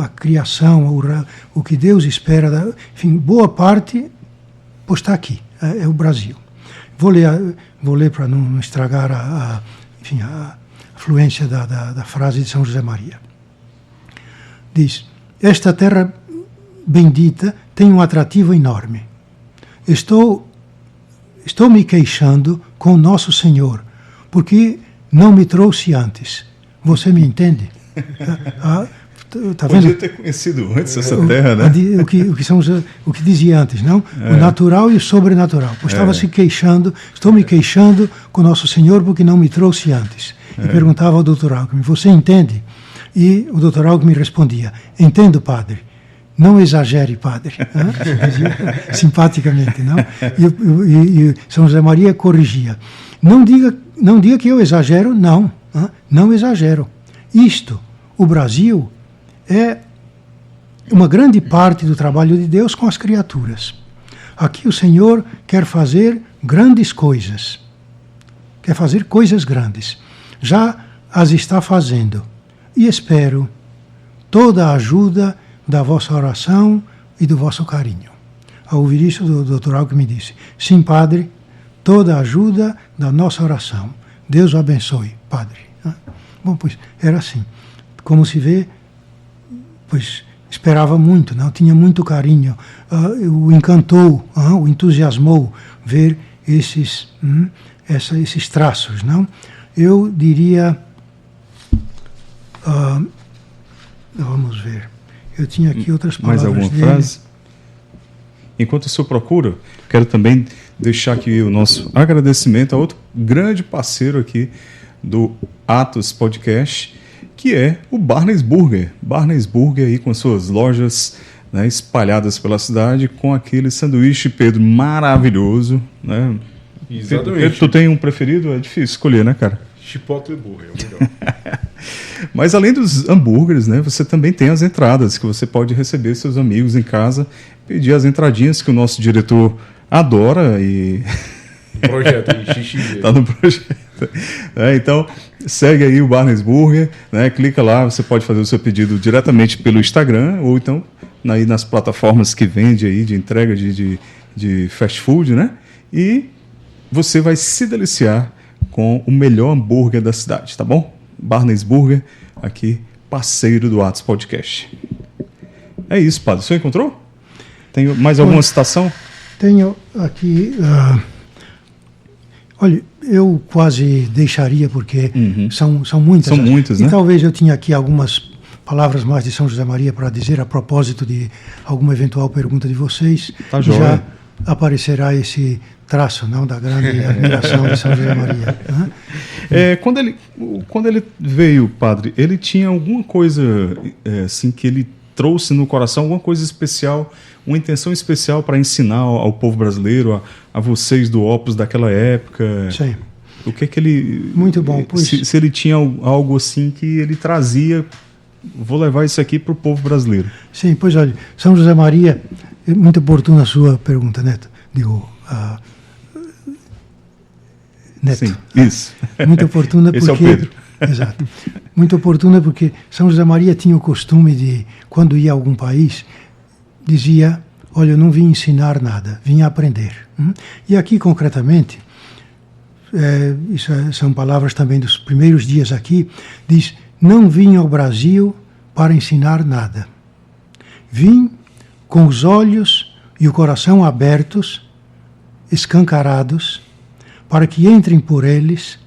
a criação, o que Deus espera, enfim, boa parte, pois está aqui, é o Brasil. Vou ler para não estragar a fluência da frase de São José Maria. Diz: esta terra bendita tem um atrativo enorme. Estou me queixando com Nosso Senhor, porque não me trouxe antes. Você me entende? Tá vendo? Podia ter conhecido antes essa terra, né? O que dizia antes, não? O natural e o sobrenatural. Pois estou me queixando com Nosso Senhor porque não me trouxe antes. E perguntava ao Dr. Alckmin: você entende? E o Dr. Alckmin respondia: entendo, padre. Não exagere, padre. Simpaticamente, não? E São José Maria corrigia: não diga que eu exagero, não. Não exagero. Isto, o Brasil, é uma grande parte do trabalho de Deus com as criaturas. Aqui o Senhor quer fazer grandes coisas. Quer fazer coisas grandes. Já as está fazendo. E espero toda a ajuda da vossa oração e do vosso carinho. Ao ouvir isso, o Dr. Alckmin disse: sim, padre, toda a ajuda da nossa oração. Deus o abençoe, padre. Bom, pois era assim. Como se vê, pois esperava muito, não? Tinha muito carinho. O encantou, o entusiasmou ver esses traços, não? Eu diria Vamos ver. Eu tinha aqui outras palavras. Mais alguma dele. frase? Enquanto o senhor procura, quero também deixar aqui o nosso agradecimento a outro grande parceiro aqui do Atos Podcast, que é o Barnes Burger. Barnes Burger aí com suas lojas, né, espalhadas pela cidade, com aquele sanduíche, Pedro, maravilhoso, né? Exatamente. Pedro, tu tem um preferido? É difícil escolher, né, cara? Chipotle Burger, é o melhor. Mas além dos hambúrgueres, né, você também tem as entradas, que você pode receber seus amigos em casa, pedir as entradinhas que o nosso diretor adora e... Projeto aí, XXG. Tá no projeto. Então, segue aí o Barnes Burger, né, clica lá, você pode fazer o seu pedido diretamente pelo Instagram, ou então aí nas plataformas que vende aí de entrega de fast food, né? E você vai se deliciar com o melhor hambúrguer da cidade, tá bom? Barnes Burger, aqui, parceiro do Atos Podcast. É isso, padre. O senhor encontrou? Tem mais alguma citação? Tenho aqui... olha, eu quase deixaria, porque são muitas. São muitas, né? E talvez eu tinha aqui algumas palavras mais de São José Maria para dizer a propósito de alguma eventual pergunta de vocês. Tá joia. Já aparecerá esse traço, não, da grande admiração de São José Maria. Quando ele veio, padre, ele tinha alguma coisa assim que ele trouxe no coração, alguma coisa especial, uma intenção especial para ensinar ao povo brasileiro, a vocês do Opus daquela época? Sim. O que é que ele... Muito bom. Pois... Se ele tinha algo assim que ele trazia, vou levar isso aqui para o povo brasileiro. Sim, pois olha, São José Maria, é muito oportuna a sua pergunta, Neto. Neto. Sim, isso. Muito oportuna porque... Esse é o Pedro. Exato. Muito oportuna porque São José Maria tinha o costume de, quando ia a algum país, dizia, olha, eu não vim ensinar nada, vim aprender. E aqui, concretamente, são palavras também dos primeiros dias aqui, diz, não vim ao Brasil para ensinar nada. Vim com os olhos e o coração abertos, escancarados, para que entrem por eles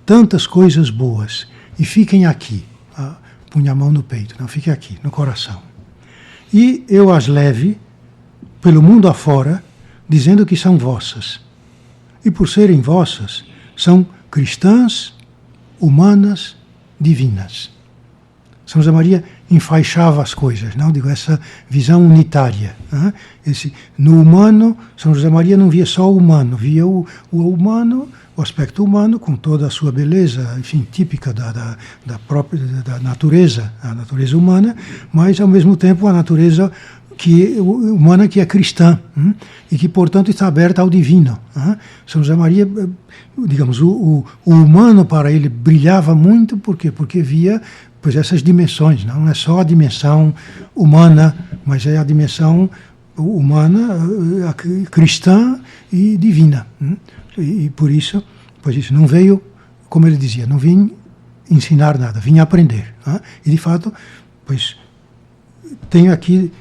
tantas coisas boas e fiquem aqui. Punha a mão no peito, não, fiquem aqui, no coração. E eu as leve pelo mundo afora, dizendo que são vossas. E por serem vossas, são cristãs, humanas, divinas. São José Maria enfaixava as coisas, não? Digo, essa visão unitária. No humano, São José Maria não via só o humano, via o humano, o aspecto humano, com toda a sua beleza, enfim, típica da própria da natureza, a natureza humana, mas, ao mesmo tempo, a natureza humana que é cristã, e que, portanto, está aberta ao divino. São José Maria, digamos, o humano para ele brilhava muito, por quê? Porque via essas dimensões, não é só a dimensão humana, mas é a dimensão humana, cristã e divina. E por isso, não veio, como ele dizia, não vim ensinar nada, vim aprender. E, de fato, tenho aqui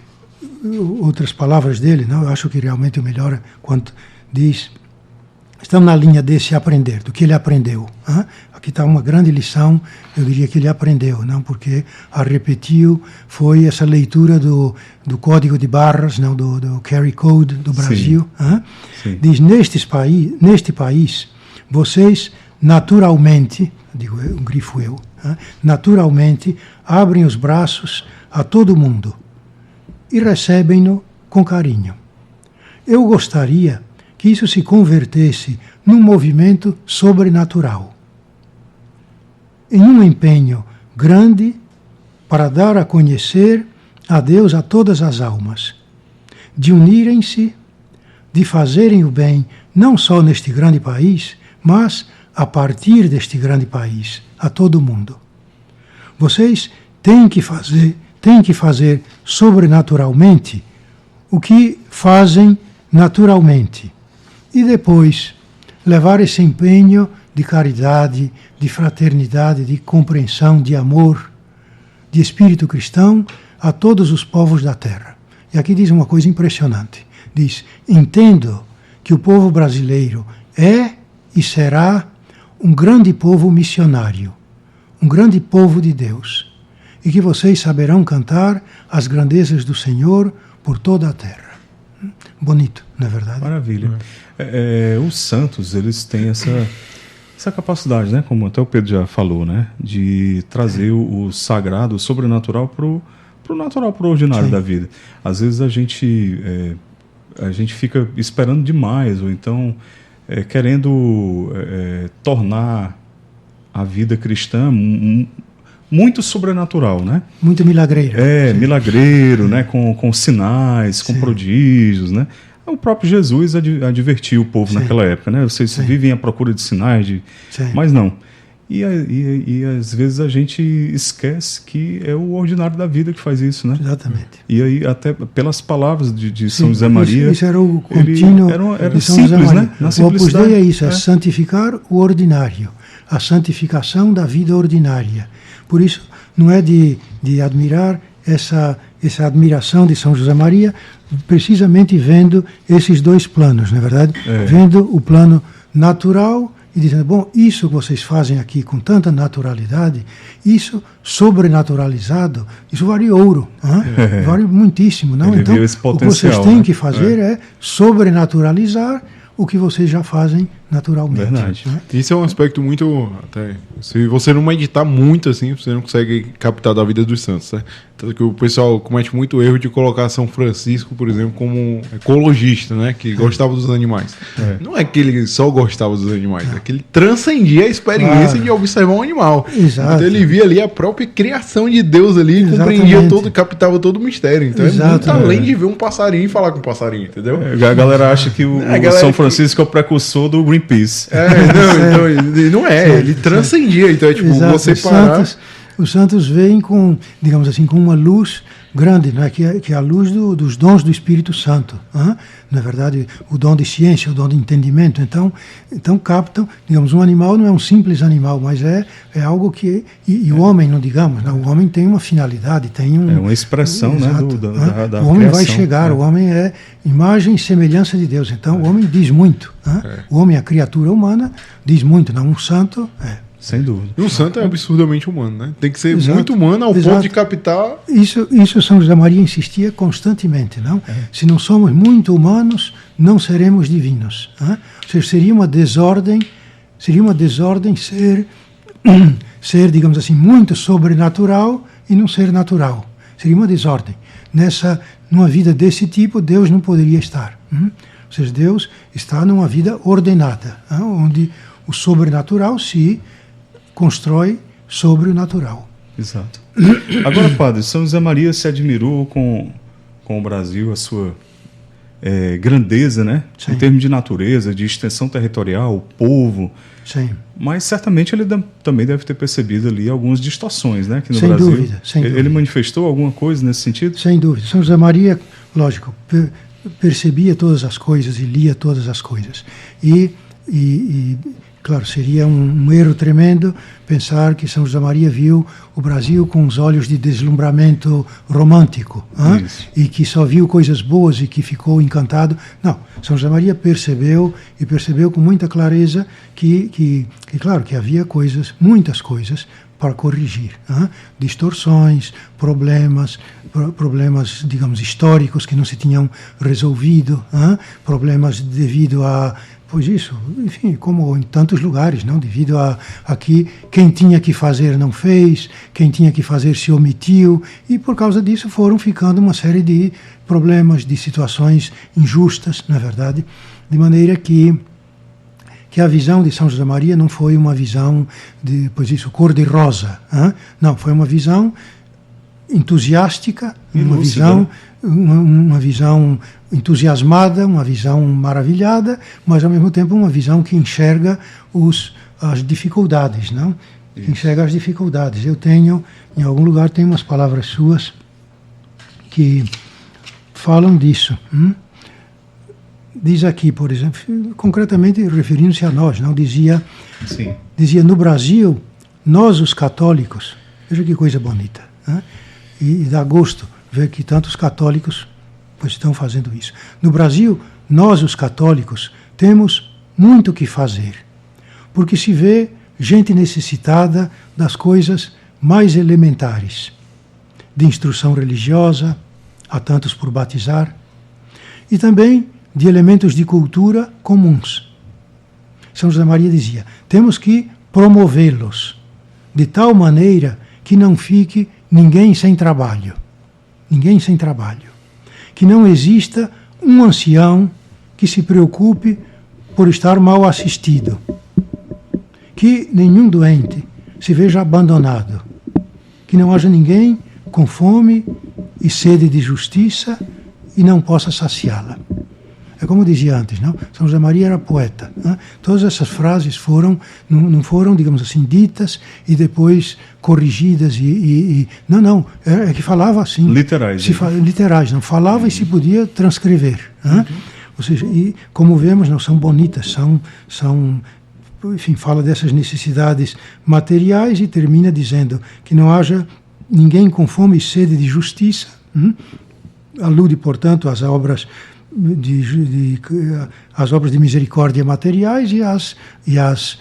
outras palavras dele, não? Eu acho que realmente o melhor é quando diz, estamos na linha desse aprender, do que ele aprendeu. Aqui está uma grande lição, eu diria que ele aprendeu, não? Porque a repetiu, foi essa leitura do código de barras, não? Do Carry Code do Brasil. Sim. Diz, neste país, vocês naturalmente, digo um grifo eu, naturalmente abrem os braços a todo mundo e recebem-no com carinho. Eu gostaria que isso se convertesse num movimento sobrenatural, em um empenho grande para dar a conhecer a Deus a todas as almas, de unirem-se, de fazerem o bem não só neste grande país, mas a partir deste grande país, a todo mundo. Vocês têm que fazer sobrenaturalmente o que fazem naturalmente e depois levar esse empenho de caridade, de fraternidade, de compreensão, de amor, de espírito cristão a todos os povos da terra. E aqui diz uma coisa impressionante. Diz, entendo que o povo brasileiro é e será um grande povo missionário, um grande povo de Deus, e que vocês saberão cantar as grandezas do Senhor por toda a terra. Bonito, não é verdade? Maravilha. Os santos, eles têm essa capacidade, né? Como até o Pedro já falou, né? De trazer o sagrado, o sobrenatural pro natural, pro ordinário da vida. Às vezes a gente fica esperando demais, ou então querendo tornar a vida cristã muito sobrenatural, né? Muito milagreiro. Milagreiro, né? Com sinais, com prodígios, né? O próprio Jesus advertiu o povo naquela época, né? Vocês vivem à procura de sinais, mas não. E às vezes a gente esquece que é o ordinário da vida que faz isso, né? Exatamente. E aí, até pelas palavras de São José Maria... Isso era o contínuo era de São simples, José Maria. né? Na o Opus simplicidade. Dei é isso, é santificar o ordinário, a santificação da vida ordinária. Por isso, não é de admirar essa admiração de São José Maria, precisamente vendo esses dois planos, não é verdade? Vendo o plano natural e dizendo, bom, isso que vocês fazem aqui com tanta naturalidade, isso sobrenaturalizado, isso vale ouro, vale muitíssimo, não? Ele então, viu esse o que vocês potencial, têm que fazer é sobrenaturalizar o que vocês já fazem naturalmente. Verdade. Né? Isso é um aspecto muito... se você não meditar muito, assim, você não consegue captar da vida dos santos, né? Tanto que o pessoal comete muito erro de colocar São Francisco, por exemplo, como ecologista, né? Que gostava dos animais. Não é que ele só gostava dos animais, é que ele transcendia a experiência de observar um animal. Exato. Então ele via ali a própria criação de Deus ali, compreendia captava todo o mistério. Então é muito além de ver um passarinho e falar com um passarinho, entendeu? A galera acha que o São Francisco é o precursor do Greenpeace. Não é, ele transcendia. Então é tipo, você parar... Os santos veem com, digamos assim, com uma luz grande, não é? Que é a luz dos dons do Espírito Santo. Na verdade, o dom de ciência, o dom de entendimento. Então captam, digamos, um animal não é um simples animal, mas é algo que... E o homem, não digamos, não, o homem tem uma finalidade, tem uma expressão, exato, né, da o homem criação, vai chegar, o homem é imagem e semelhança de Deus. Então o homem diz muito. O homem, a criatura humana, diz muito. Não, um santo... Sem dúvida. E um santo é absurdamente humano, né? Tem que ser muito humano ao ponto de captar... Isso São José Maria insistia constantemente, não? Se não somos muito humanos, não seremos divinos. Ou seja, seria uma desordem ser, digamos assim, muito sobrenatural e não ser natural. Seria uma desordem. Numa vida desse tipo, Deus não poderia estar. Ou seja, Deus está numa vida ordenada, onde o sobrenatural se constrói sobre o natural. Exato. Agora, padre, São José Maria se admirou com o Brasil, a sua grandeza, né? Sim. Em termos de natureza, de extensão territorial, o povo. Sim. Mas certamente ele também deve ter percebido ali algumas distorções, né? Aqui no sem Brasil. Dúvida, sem dúvida. Ele manifestou alguma coisa nesse sentido? Sem dúvida. São José Maria, lógico, percebia todas as coisas e lia todas as coisas. E claro, seria um erro tremendo pensar que São José Maria viu o Brasil com os olhos de deslumbramento romântico, e que só viu coisas boas e que ficou encantado. Não, São José Maria percebeu com muita clareza que claro, que havia muitas coisas para corrigir. Distorções, problemas, digamos, históricos que não se tinham resolvido, problemas devido a... Pois isso, enfim, como em tantos lugares, não? Devido a que quem tinha que fazer não fez, quem tinha que fazer se omitiu, e por causa disso foram ficando uma série de problemas, de situações injustas, na verdade, de maneira que a visão de São José Maria não foi uma visão de, pois isso, cor-de-rosa, não, foi uma visão entusiástica, uma visão entusiasmada, uma visão maravilhada, mas ao mesmo tempo uma visão que enxerga as dificuldades, não? Que enxerga as dificuldades. Eu tenho, em algum lugar, tem umas palavras suas que falam disso. Diz aqui, por exemplo, concretamente referindo-se a nós, não? Dizia, no Brasil, nós os católicos, veja que coisa bonita, e dá gosto ver que tantos católicos estão fazendo isso. No Brasil, nós os católicos temos muito o que fazer, porque se vê gente necessitada das coisas mais elementares. de instrução religiosa, há tantos por batizar, e também de elementos de cultura comuns. São José Maria dizia, temos que promovê-los de tal maneira que não fique ninguém sem trabalho. Ninguém sem trabalho. Que não exista um ancião que se preocupe por estar mal assistido. Que nenhum doente se veja abandonado. Que não haja ninguém com fome e sede de justiça e não possa saciá-la. É como eu dizia antes, não? São José Maria era poeta. Não? Todas essas frases não foram, digamos assim, ditas e depois corrigidas não, é que falava assim. Literais. Literais, não falava e se podia transcrever. Não? Ou seja, e como vemos, não são bonitas, enfim, fala dessas necessidades materiais e termina dizendo que não haja ninguém com fome e sede de justiça. Alude, portanto, às obras as obras de misericórdia materiais e as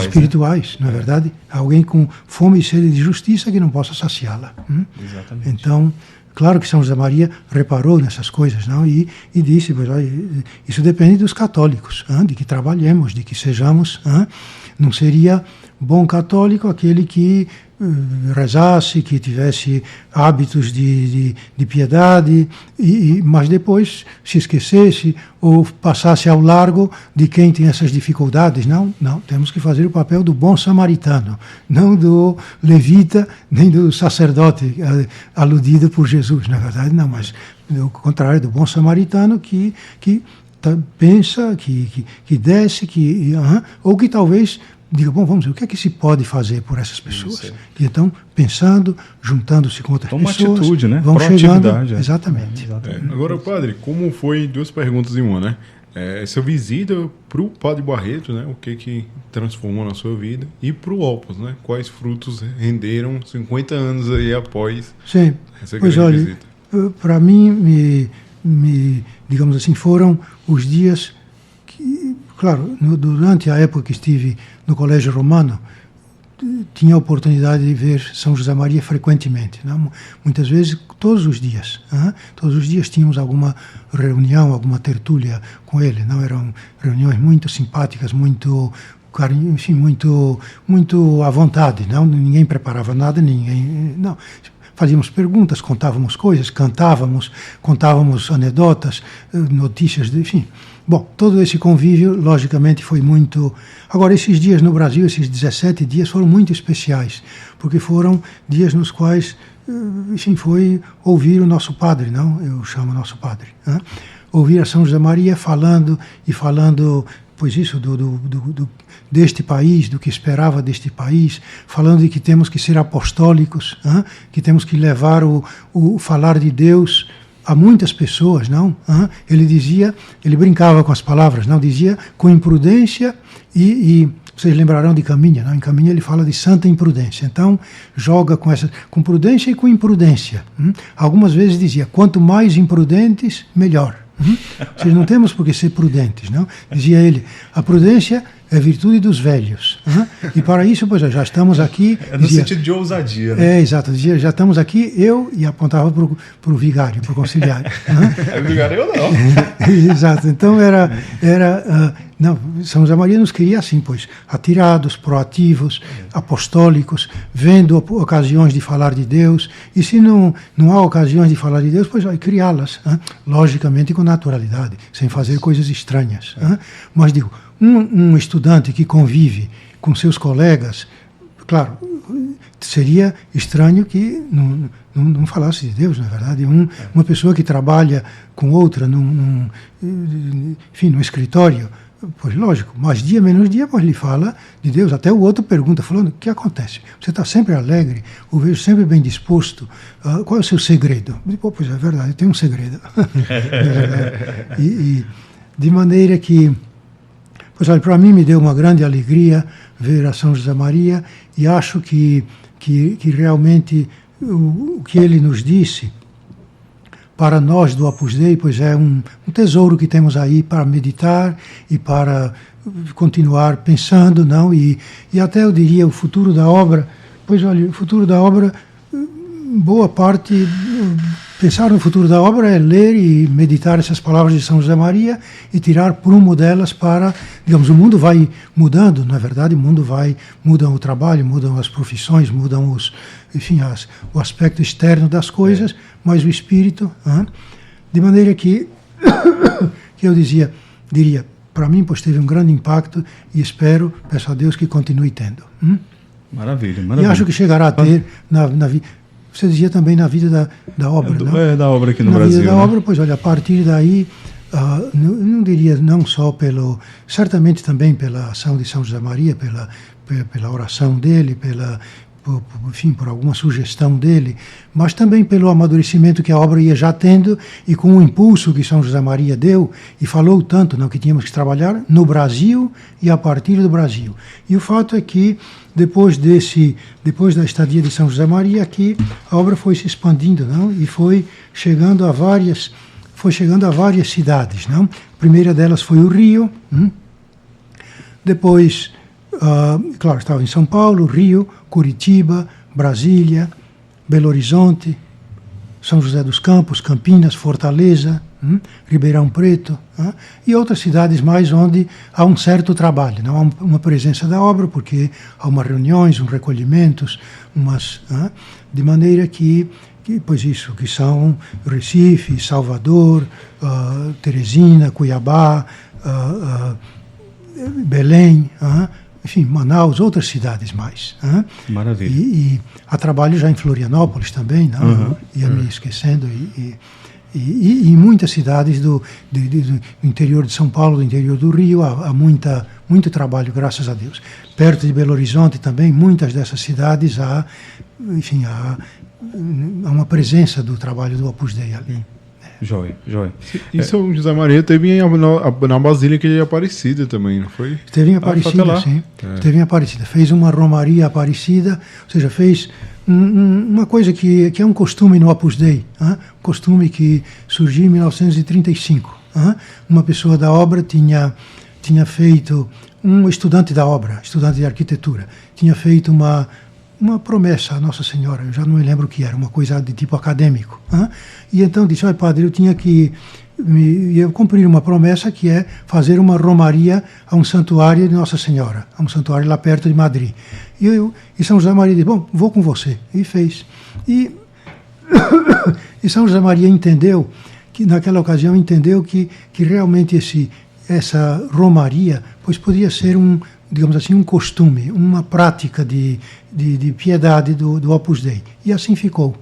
espirituais, não é verdade? Alguém com fome e sede de justiça que não possa saciá-la. Exatamente. Então, claro que São José Maria reparou nessas coisas, não? E disse, isso depende dos católicos, de que trabalhemos, de que sejamos. Não seria bom católico aquele que rezasse, que tivesse hábitos de piedade, mas depois se esquecesse ou passasse ao largo de quem tem essas dificuldades. Não, temos que fazer o papel do bom samaritano, não do levita, nem do sacerdote aludido por Jesus, na verdade, não, mas ao contrário, do bom samaritano que pensa, que desce, ou que talvez diga, bom, vamos ver, o que é que se pode fazer por essas pessoas? E então, pensando, juntando-se com outras pessoas, uma atitude, né? Vão chegando. Exatamente. Agora, padre, como foi, duas perguntas em uma, né? Essa visita para o Padre Barreto, né? O que transformou na sua vida? E para o Opus, né? Quais frutos renderam 50 anos aí após essa grande visita? Para mim, digamos assim, foram os dias que, claro, durante a época que estive no Colégio Romano, tinha a oportunidade de ver São José Maria frequentemente, não? Muitas vezes, todos os dias. Todos os dias tínhamos alguma reunião, alguma tertúlia com ele. Não? Eram reuniões muito simpáticas, muito carinho, enfim, muito à vontade. Não? Ninguém preparava nada, não. Fazíamos perguntas, contávamos coisas, cantávamos, contávamos anedotas, notícias, enfim. Bom, todo esse convívio, logicamente, foi muito... Agora, esses dias no Brasil, esses 17 dias, foram muito especiais, porque foram dias nos quais, enfim, foi ouvir o nosso padre, não? Eu chamo nosso padre. Ouvir a São José Maria falando, pois isso, deste país, do que esperava deste país, falando de que temos que ser apostólicos, que temos que levar o falar de Deus a muitas pessoas, não? Ele brincava com as palavras, não? Dizia com imprudência e vocês lembrarão de Caminha, não? Em Caminha ele fala de santa imprudência. Então, joga com prudência e com imprudência. Algumas vezes dizia, quanto mais imprudentes, melhor. Vocês não temos por que ser prudentes, não? Dizia ele, a prudência é virtude dos velhos. E para isso, pois já estamos aqui... no sentido de ousadia, né? Exato. Dizia, já estamos aqui, e apontava para o vigário, para o conciliário. O vigário eu não. Exato. Então não, São José Maria nos queria assim, pois, atirados, proativos, apostólicos, vendo ocasiões de falar de Deus, e se não há ocasiões de falar de Deus, pois vai criá-las, logicamente com naturalidade, sem fazer coisas estranhas. Mas digo, um estudante que convive com seus colegas, claro, seria estranho que não falasse de Deus, na verdade. Uma pessoa que trabalha com outra, enfim, no escritório, pois lógico, mais dia, menos dia, pois lhe fala de Deus. Até o outro pergunta, falando, o que acontece? Você está sempre alegre, o vejo sempre bem disposto, qual é o seu segredo? Pois é verdade, eu tenho um segredo. e de maneira que, pois olha, para mim me deu uma grande alegria ver a São José Maria, e acho que realmente o que ele nos disse, para nós do Opus Dei, pois é um tesouro que temos aí para meditar e para continuar pensando, não? E até eu diria o futuro da obra, pois olha, o futuro da obra boa parte, pensar no futuro da obra é ler e meditar essas palavras de São José Maria e tirar prumo delas para, digamos, o mundo vai mudando, na verdade, mudam o trabalho, mudam as profissões, mudam o aspecto externo das coisas, mas o espírito, de maneira que eu diria, para mim, pois teve um grande impacto e peço a Deus que continue tendo. Maravilha. E acho que chegará a ter na vida. Você dizia também na vida da obra, não? Da obra aqui no Brasil. Na vida da obra, pois olha, a partir daí, não diria não só certamente também pela ação de São José Maria, pela oração dele, por alguma sugestão dele, mas também pelo amadurecimento que a obra ia já tendo e com o impulso que São José Maria deu e falou tanto que tínhamos que trabalhar no Brasil e a partir do Brasil. E o fato é que depois da estadia de São José Maria aqui, a obra foi se expandindo, não? E foi chegando a várias cidades, não? A primeira delas foi o Rio, depois claro, estava em São Paulo, Rio, Curitiba, Brasília, Belo Horizonte, São José dos Campos, Campinas, Fortaleza, Ribeirão Preto, e outras cidades mais onde há um certo trabalho, não há uma presença da obra, porque há umas reuniões, uns recolhimentos, de maneira que são Recife, Salvador, Teresina, Cuiabá, Belém, enfim, Manaus, outras cidades mais. Maravilha. E há trabalho já em Florianópolis também, não? Ia me esquecendo. E em muitas cidades do interior de São Paulo, do interior do Rio, há muito trabalho, graças a Deus. Perto de Belo Horizonte também, muitas dessas cidades há uma presença do trabalho do Opus Dei ali. Joia. E São José Maria teve na Basílica de Aparecida também, não foi? Esteve em Aparecida, sim. Esteve em Aparecida. Fez uma romaria Aparecida, ou seja, fez uma coisa que é um costume no Opus Dei, um costume que surgiu em 1935. Uma pessoa da obra tinha feito, um estudante da obra, estudante de arquitetura, tinha feito uma promessa à Nossa Senhora, eu já não me lembro o que era, uma coisa de tipo acadêmico. E então disse, olha padre, eu tinha que cumprir uma promessa que é fazer uma romaria a um santuário de Nossa Senhora, a um santuário lá perto de Madrid. E São José Maria disse, bom, vou com você. E fez. E São José Maria entendeu, que naquela ocasião entendeu que realmente essa romaria pois podia ser digamos assim, um costume, uma prática de piedade do Opus Dei. E assim ficou.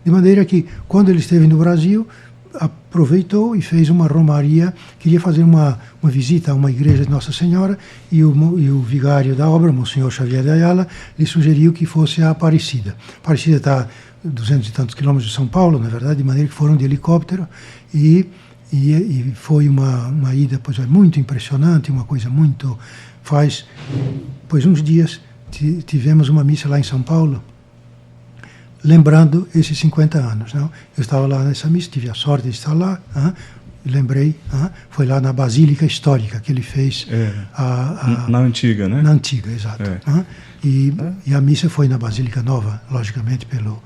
De maneira que, quando ele esteve no Brasil, aproveitou e fez uma romaria, queria fazer uma visita a uma igreja de Nossa Senhora, e o vigário da obra, Monsenhor Xavier de Ayala, lhe sugeriu que fosse a Aparecida. Aparecida está a 200 e tantos quilômetros de São Paulo, na verdade, de maneira que foram de helicóptero, e foi uma ida pois, muito impressionante, uma coisa muito... Pois uns dias tivemos uma missa lá em São Paulo, lembrando esses 50 anos. Não? Eu estava lá nessa missa, tive a sorte de estar lá, lembrei, foi lá na Basílica Histórica que ele fez. Na antiga, né? Na antiga, exato. E a missa foi na Basílica Nova, logicamente, pelo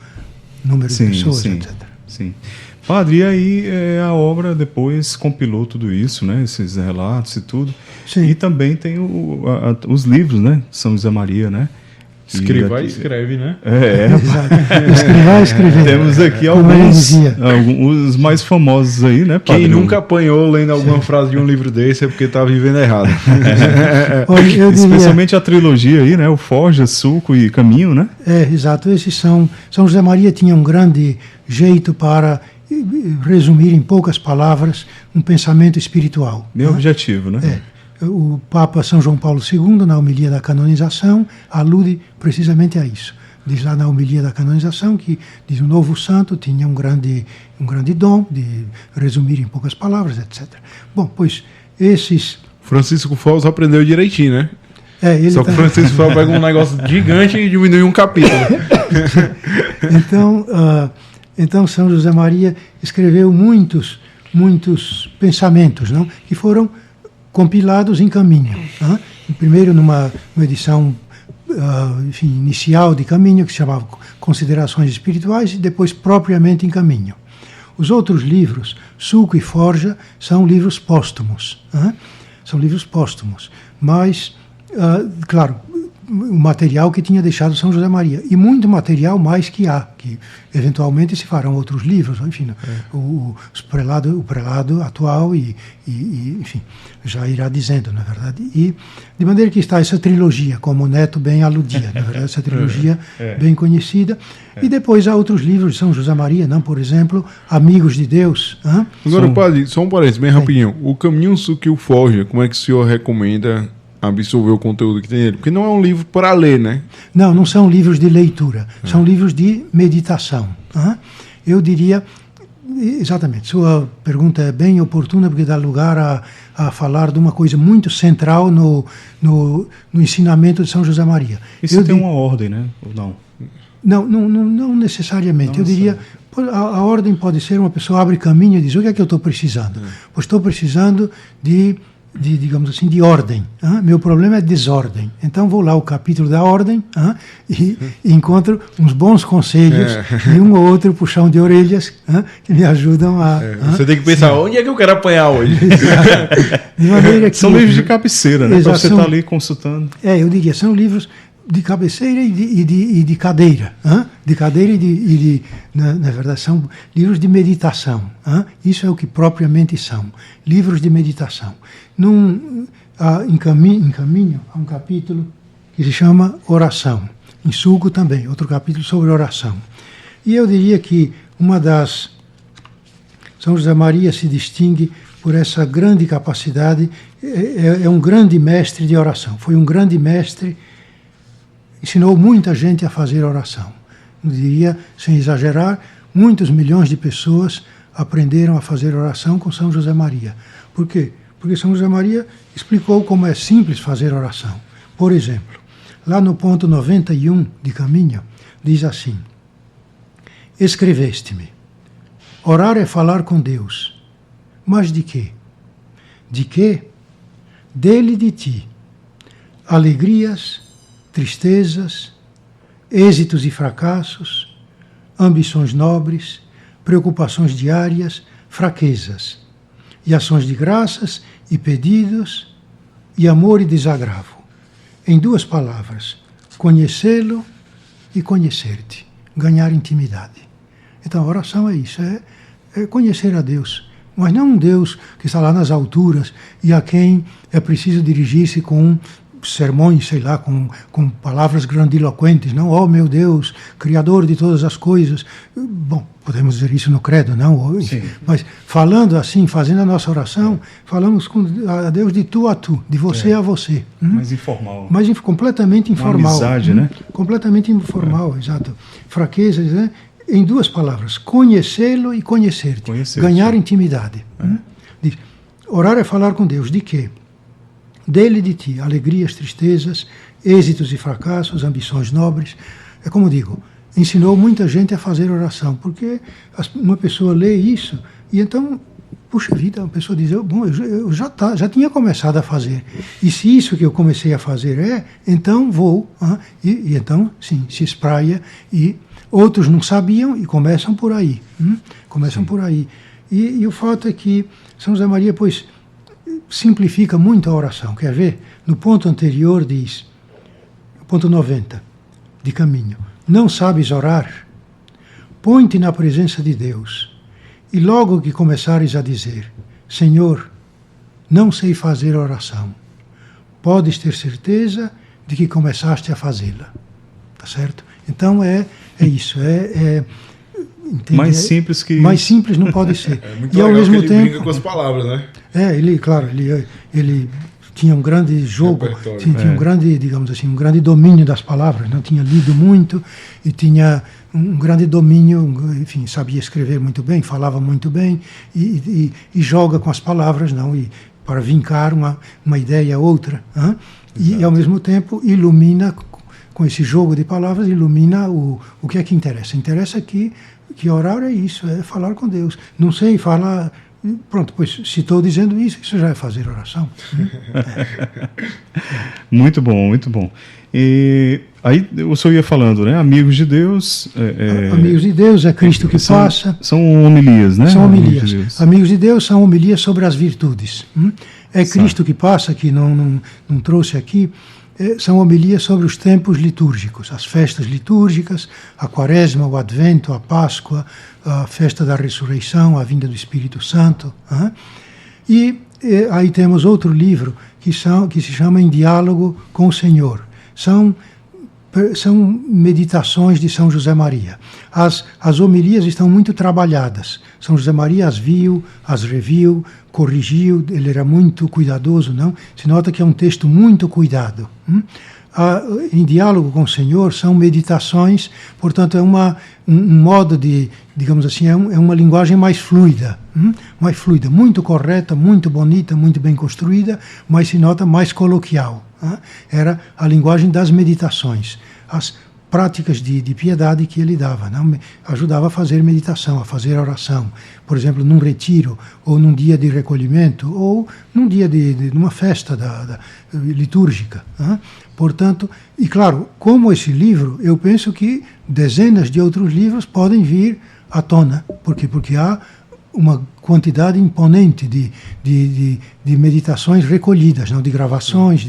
número de pessoas, etc. Sim. Padre, e aí a obra depois compilou tudo isso, né? Esses relatos e tudo. Sim. E também tem os livros, né? São José Maria, né? Escrivá escreve, né? Exato. Escrivá escreve. Temos aqui os mais famosos aí, né, Padre? Quem nunca apanhou lendo alguma frase de um livro desse é porque está vivendo errado. Especialmente a trilogia aí, né? O Forja, Sulco e Caminho, né? Exato. Esses São José Maria tinha um grande jeito para resumir em poucas palavras um pensamento espiritual. Bem objetivo, né? O Papa São João Paulo II, na homilia da canonização, alude precisamente a isso. Diz lá na homilia da canonização que diz o novo santo tinha um grande dom de resumir em poucas palavras, etc. Bom, pois esses... Francisco Foz aprendeu direitinho, né? Só que o Francisco Foz pega um negócio gigante e diminui um capítulo. Então São José Maria escreveu muitos pensamentos, não? Que foram compilados em Caminho. Primeiro numa edição enfim, inicial de Caminho, que se chamava Considerações Espirituais, e depois propriamente em Caminho. Os outros livros, Sulco e Forja, são livros póstumos. São livros póstumos. Mas, claro, o material que tinha deixado São José Maria. E muito material mais que há, que eventualmente se farão outros livros, enfim, o prelado atual enfim, já irá dizendo, na verdade. E de maneira que está essa trilogia, como o Neto bem aludia, na verdade, essa trilogia bem conhecida. E depois há outros livros de São José Maria, não, por exemplo, Amigos de Deus. Agora, padre, só um parênteses, bem rapidinho. O Caminho, Sulco e o Forja, como é que o senhor recomenda absorver o conteúdo que tem nele? Porque não é um livro para ler, né? Não são livros de leitura, são livros de meditação. Eu diria, exatamente, sua pergunta é bem oportuna, porque dá lugar a falar de uma coisa muito central no ensinamento de São José Maria. Isso tem uma ordem, né? Ou não? Não necessariamente. Não, eu diria, a ordem pode ser, uma pessoa abre caminho e diz, o que é que eu estou precisando? Pois estou precisando digamos assim, de ordem. Meu problema é desordem. Então vou lá ao capítulo da ordem e encontro uns bons conselhos e um ou outro puxão de orelhas que me ajudam a... Você tem que pensar, onde é que eu quero apanhar hoje? De maneira que, são livros de cabeceira, né? Para você estar ali consultando. Eu diria, são livros de cabeceira e de cadeira. De cadeira na verdade, são livros de meditação. Isso é o que propriamente são. Livros de meditação. Em Caminho, há um capítulo que se chama Oração. Em Sulco também, outro capítulo sobre oração. E eu diria que São José Maria se distingue por essa grande capacidade, é um grande mestre de oração. Foi um grande mestre, ensinou muita gente a fazer oração. Eu diria, sem exagerar, muitos milhões de pessoas aprenderam a fazer oração com São José Maria. Por quê? Porque São José Maria explicou como é simples fazer oração. Por exemplo, lá no ponto 91 de Caminho, diz assim: escreveste-me, orar é falar com Deus. Mas de quê? De quê? Dele e de ti. Alegrias, tristezas, êxitos e fracassos, ambições nobres, preocupações diárias, fraquezas, e ações de graças e pedidos, e amor e desagravo. Em 2 palavras, conhecê-lo e conhecer-te, ganhar intimidade. Então a oração é isso, é conhecer a Deus, mas não um Deus que está lá nas alturas e a quem é preciso dirigir-se com sermões, sei lá, com palavras grandiloquentes, não, oh meu Deus, Criador de todas as coisas. Bom, podemos dizer isso no credo, não? Sim. Mas falando assim, fazendo a nossa oração, falamos com a Deus de tu a tu, de você a você. Mais informal. Mas completamente informal. Uma amizade, né? Completamente informal, exato. Fraquezas, né? Em 2 palavras, conhecê-lo e conhecer-te. Ganhar intimidade. Diz, orar é falar com Deus, de quê? Dele e de ti, alegrias, tristezas, êxitos e fracassos, ambições nobres. É como digo, ensinou muita gente a fazer oração, porque uma pessoa lê isso e então, puxa vida, a pessoa diz, bom, eu já tinha começado a fazer. E se isso que eu comecei a fazer então vou. E então, sim, se espraia e outros não sabiam e começam por aí. Começam por aí. E o fato é que São José Maria, pois, simplifica muito a oração. Quer ver? No ponto anterior diz, ponto 90 de Caminho, não sabes orar? Põe-te na presença de Deus e logo que começares a dizer, Senhor, não sei fazer oração, podes ter certeza de que começaste a fazê-la. Tá certo? Então é isso, entende? Mais simples que... Mais simples não pode ser. Muito e ao legal mesmo que ele tempo, brinca com as palavras, né? Ele tinha um grande jogo, tinha um grande, digamos assim, um grande domínio das palavras, não tinha lido muito e tinha um grande domínio, enfim, sabia escrever muito bem, falava muito bem e joga com as palavras, não, e para vincar uma ideia a outra, e ao mesmo tempo ilumina com esse jogo de palavras, ilumina o que é que interessa. Interessa que orar é isso, é falar com Deus. Não sei falar pronto, pois se estou dizendo isso já é fazer oração. Muito bom, muito bom. E aí o senhor ia falando, né? Amigos de Deus. Amigos de Deus, é Cristo que passa. São homilias, né? São homilias. Amigos de Deus são homilias sobre as virtudes. É Cristo que passa, que não trouxe aqui. São homilias sobre os tempos litúrgicos, as festas litúrgicas, a Quaresma, o Advento, a Páscoa, a festa da Ressurreição, a vinda do Espírito Santo. E aí temos outro livro que se chama Em Diálogo com o Senhor. São meditações de São José Maria. As homilias estão muito trabalhadas. São José Maria as viu, as reviu, corrigiu, ele era muito cuidadoso, não? Se nota que é um texto muito cuidado. Em Diálogo com o Senhor são meditações, portanto é um modo de, digamos assim, é uma linguagem mais fluida, muito correta, muito bonita, muito bem construída, mas se nota mais coloquial. Era a linguagem das meditações, as práticas de piedade que ele dava, não? Ajudava a fazer meditação, a fazer oração, por exemplo, num retiro, ou num dia de recolhimento, ou num dia de uma festa litúrgica. Portanto, e claro, como esse livro, eu penso que dezenas de outros livros podem vir à tona, porque há uma quantidade imponente de meditações recolhidas, não, de gravações,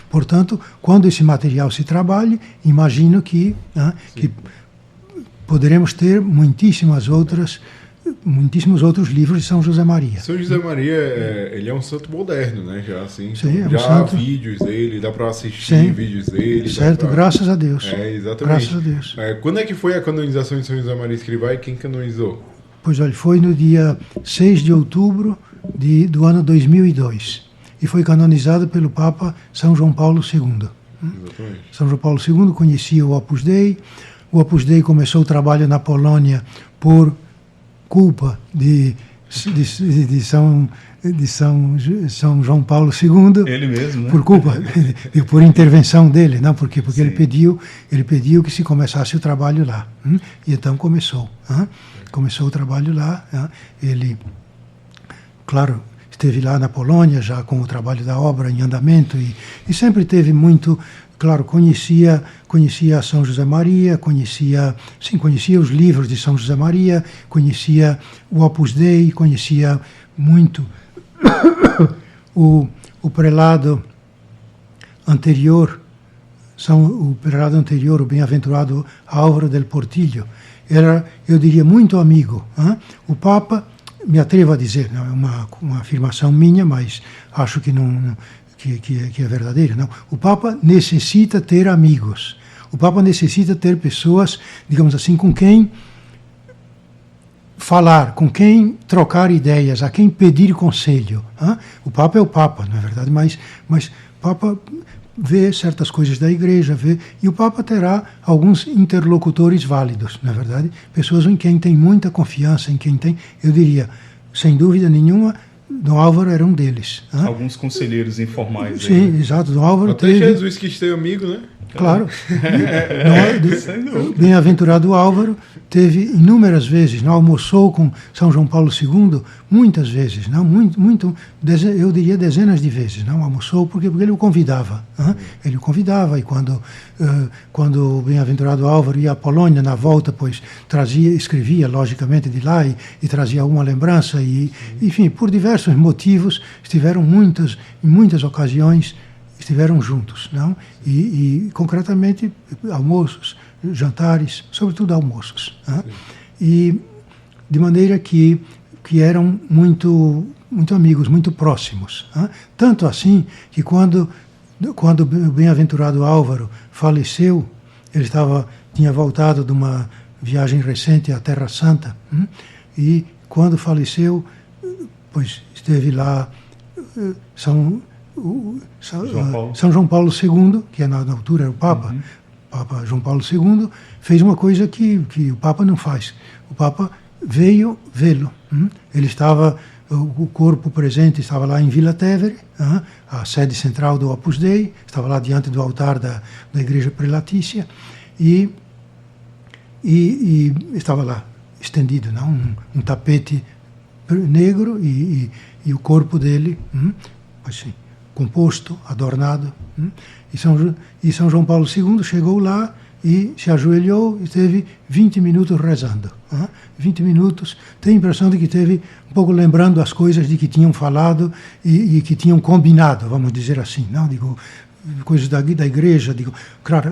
portanto, quando esse material se trabalhe, imagino que poderemos ter muitíssimos outros livros de São José Maria. São José Maria, ele é um santo moderno, né? Já assim, sim, então, já há vídeos dele, dá para assistir vídeos dele. Certo, graças a Deus. Exatamente. Graças a Deus. Quando é que foi a canonização de São José Maria Escrivá e quem canonizou? Pois olha, foi no dia 6 de outubro do ano 2002 e foi canonizado pelo Papa São João Paulo II. Exatamente. São João Paulo II conhecia o Opus Dei. O Opus Dei começou o trabalho na Polônia por culpa de São João Paulo II. Ele mesmo, né? Por culpa, por intervenção dele, não? Porque ele pediu que se começasse o trabalho lá. E então começou. Começou o trabalho lá. Ele, claro, esteve lá na Polônia já com o trabalho da obra em andamento e sempre teve muito, claro, conhecia São José Maria, conhecia os livros de São José Maria, conhecia o Opus Dei, conhecia muito o prelado anterior, o bem-aventurado Álvaro del Portillo. Era, eu diria, muito amigo. O Papa, me atrevo a dizer, não é uma afirmação minha, mas acho que que é verdadeira, não. O Papa necessita ter amigos. O Papa necessita ter pessoas, digamos assim, com quem falar, com quem trocar ideias, a quem pedir conselho. O Papa é o Papa, não é verdade? Mas o Papa vê certas coisas da Igreja, e o Papa terá alguns interlocutores válidos, não é verdade? Pessoas em quem tem muita confiança, em quem tem, eu diria, sem dúvida nenhuma, Dom Álvaro era um deles. Alguns conselheiros informais. Sim, aí, exato. Dom Álvaro até teve... Jesus quis ter amigo, né? Claro. Bem-aventurado Álvaro teve inúmeras vezes, não, almoçou com São João Paulo II muitas vezes, não, eu diria dezenas de vezes, não, almoçou porque ele o convidava. Ele o convidava e quando o bem-aventurado Álvaro ia à Polônia na volta, pois escrevia logicamente de lá e trazia alguma lembrança e, enfim, por diversos motivos estiveram em muitas ocasiões estiveram juntos, não? E concretamente almoços, jantares, sobretudo almoços, e de maneira que eram muito amigos, muito próximos, tanto assim que quando o bem-aventurado Álvaro faleceu, ele tinha voltado de uma viagem recente à Terra Santa, e quando faleceu, pois esteve lá São João Paulo II, que na altura era o Papa, Papa João Paulo II, fez uma coisa que o Papa não faz. O Papa veio vê-lo. Ele estava, o corpo presente estava lá em Vila Tevere, a sede central do Opus Dei, estava lá diante do altar da Igreja Prelatícia, e estava lá estendido, não? Um tapete negro e o corpo dele, assim, composto, adornado. E São João Paulo II chegou lá e se ajoelhou e teve 20 minutos rezando. 20 minutos. Tenho a impressão de que teve um pouco lembrando as coisas de que tinham falado e que tinham combinado, vamos dizer assim, não? Digo, coisas da igreja. Digo, claro,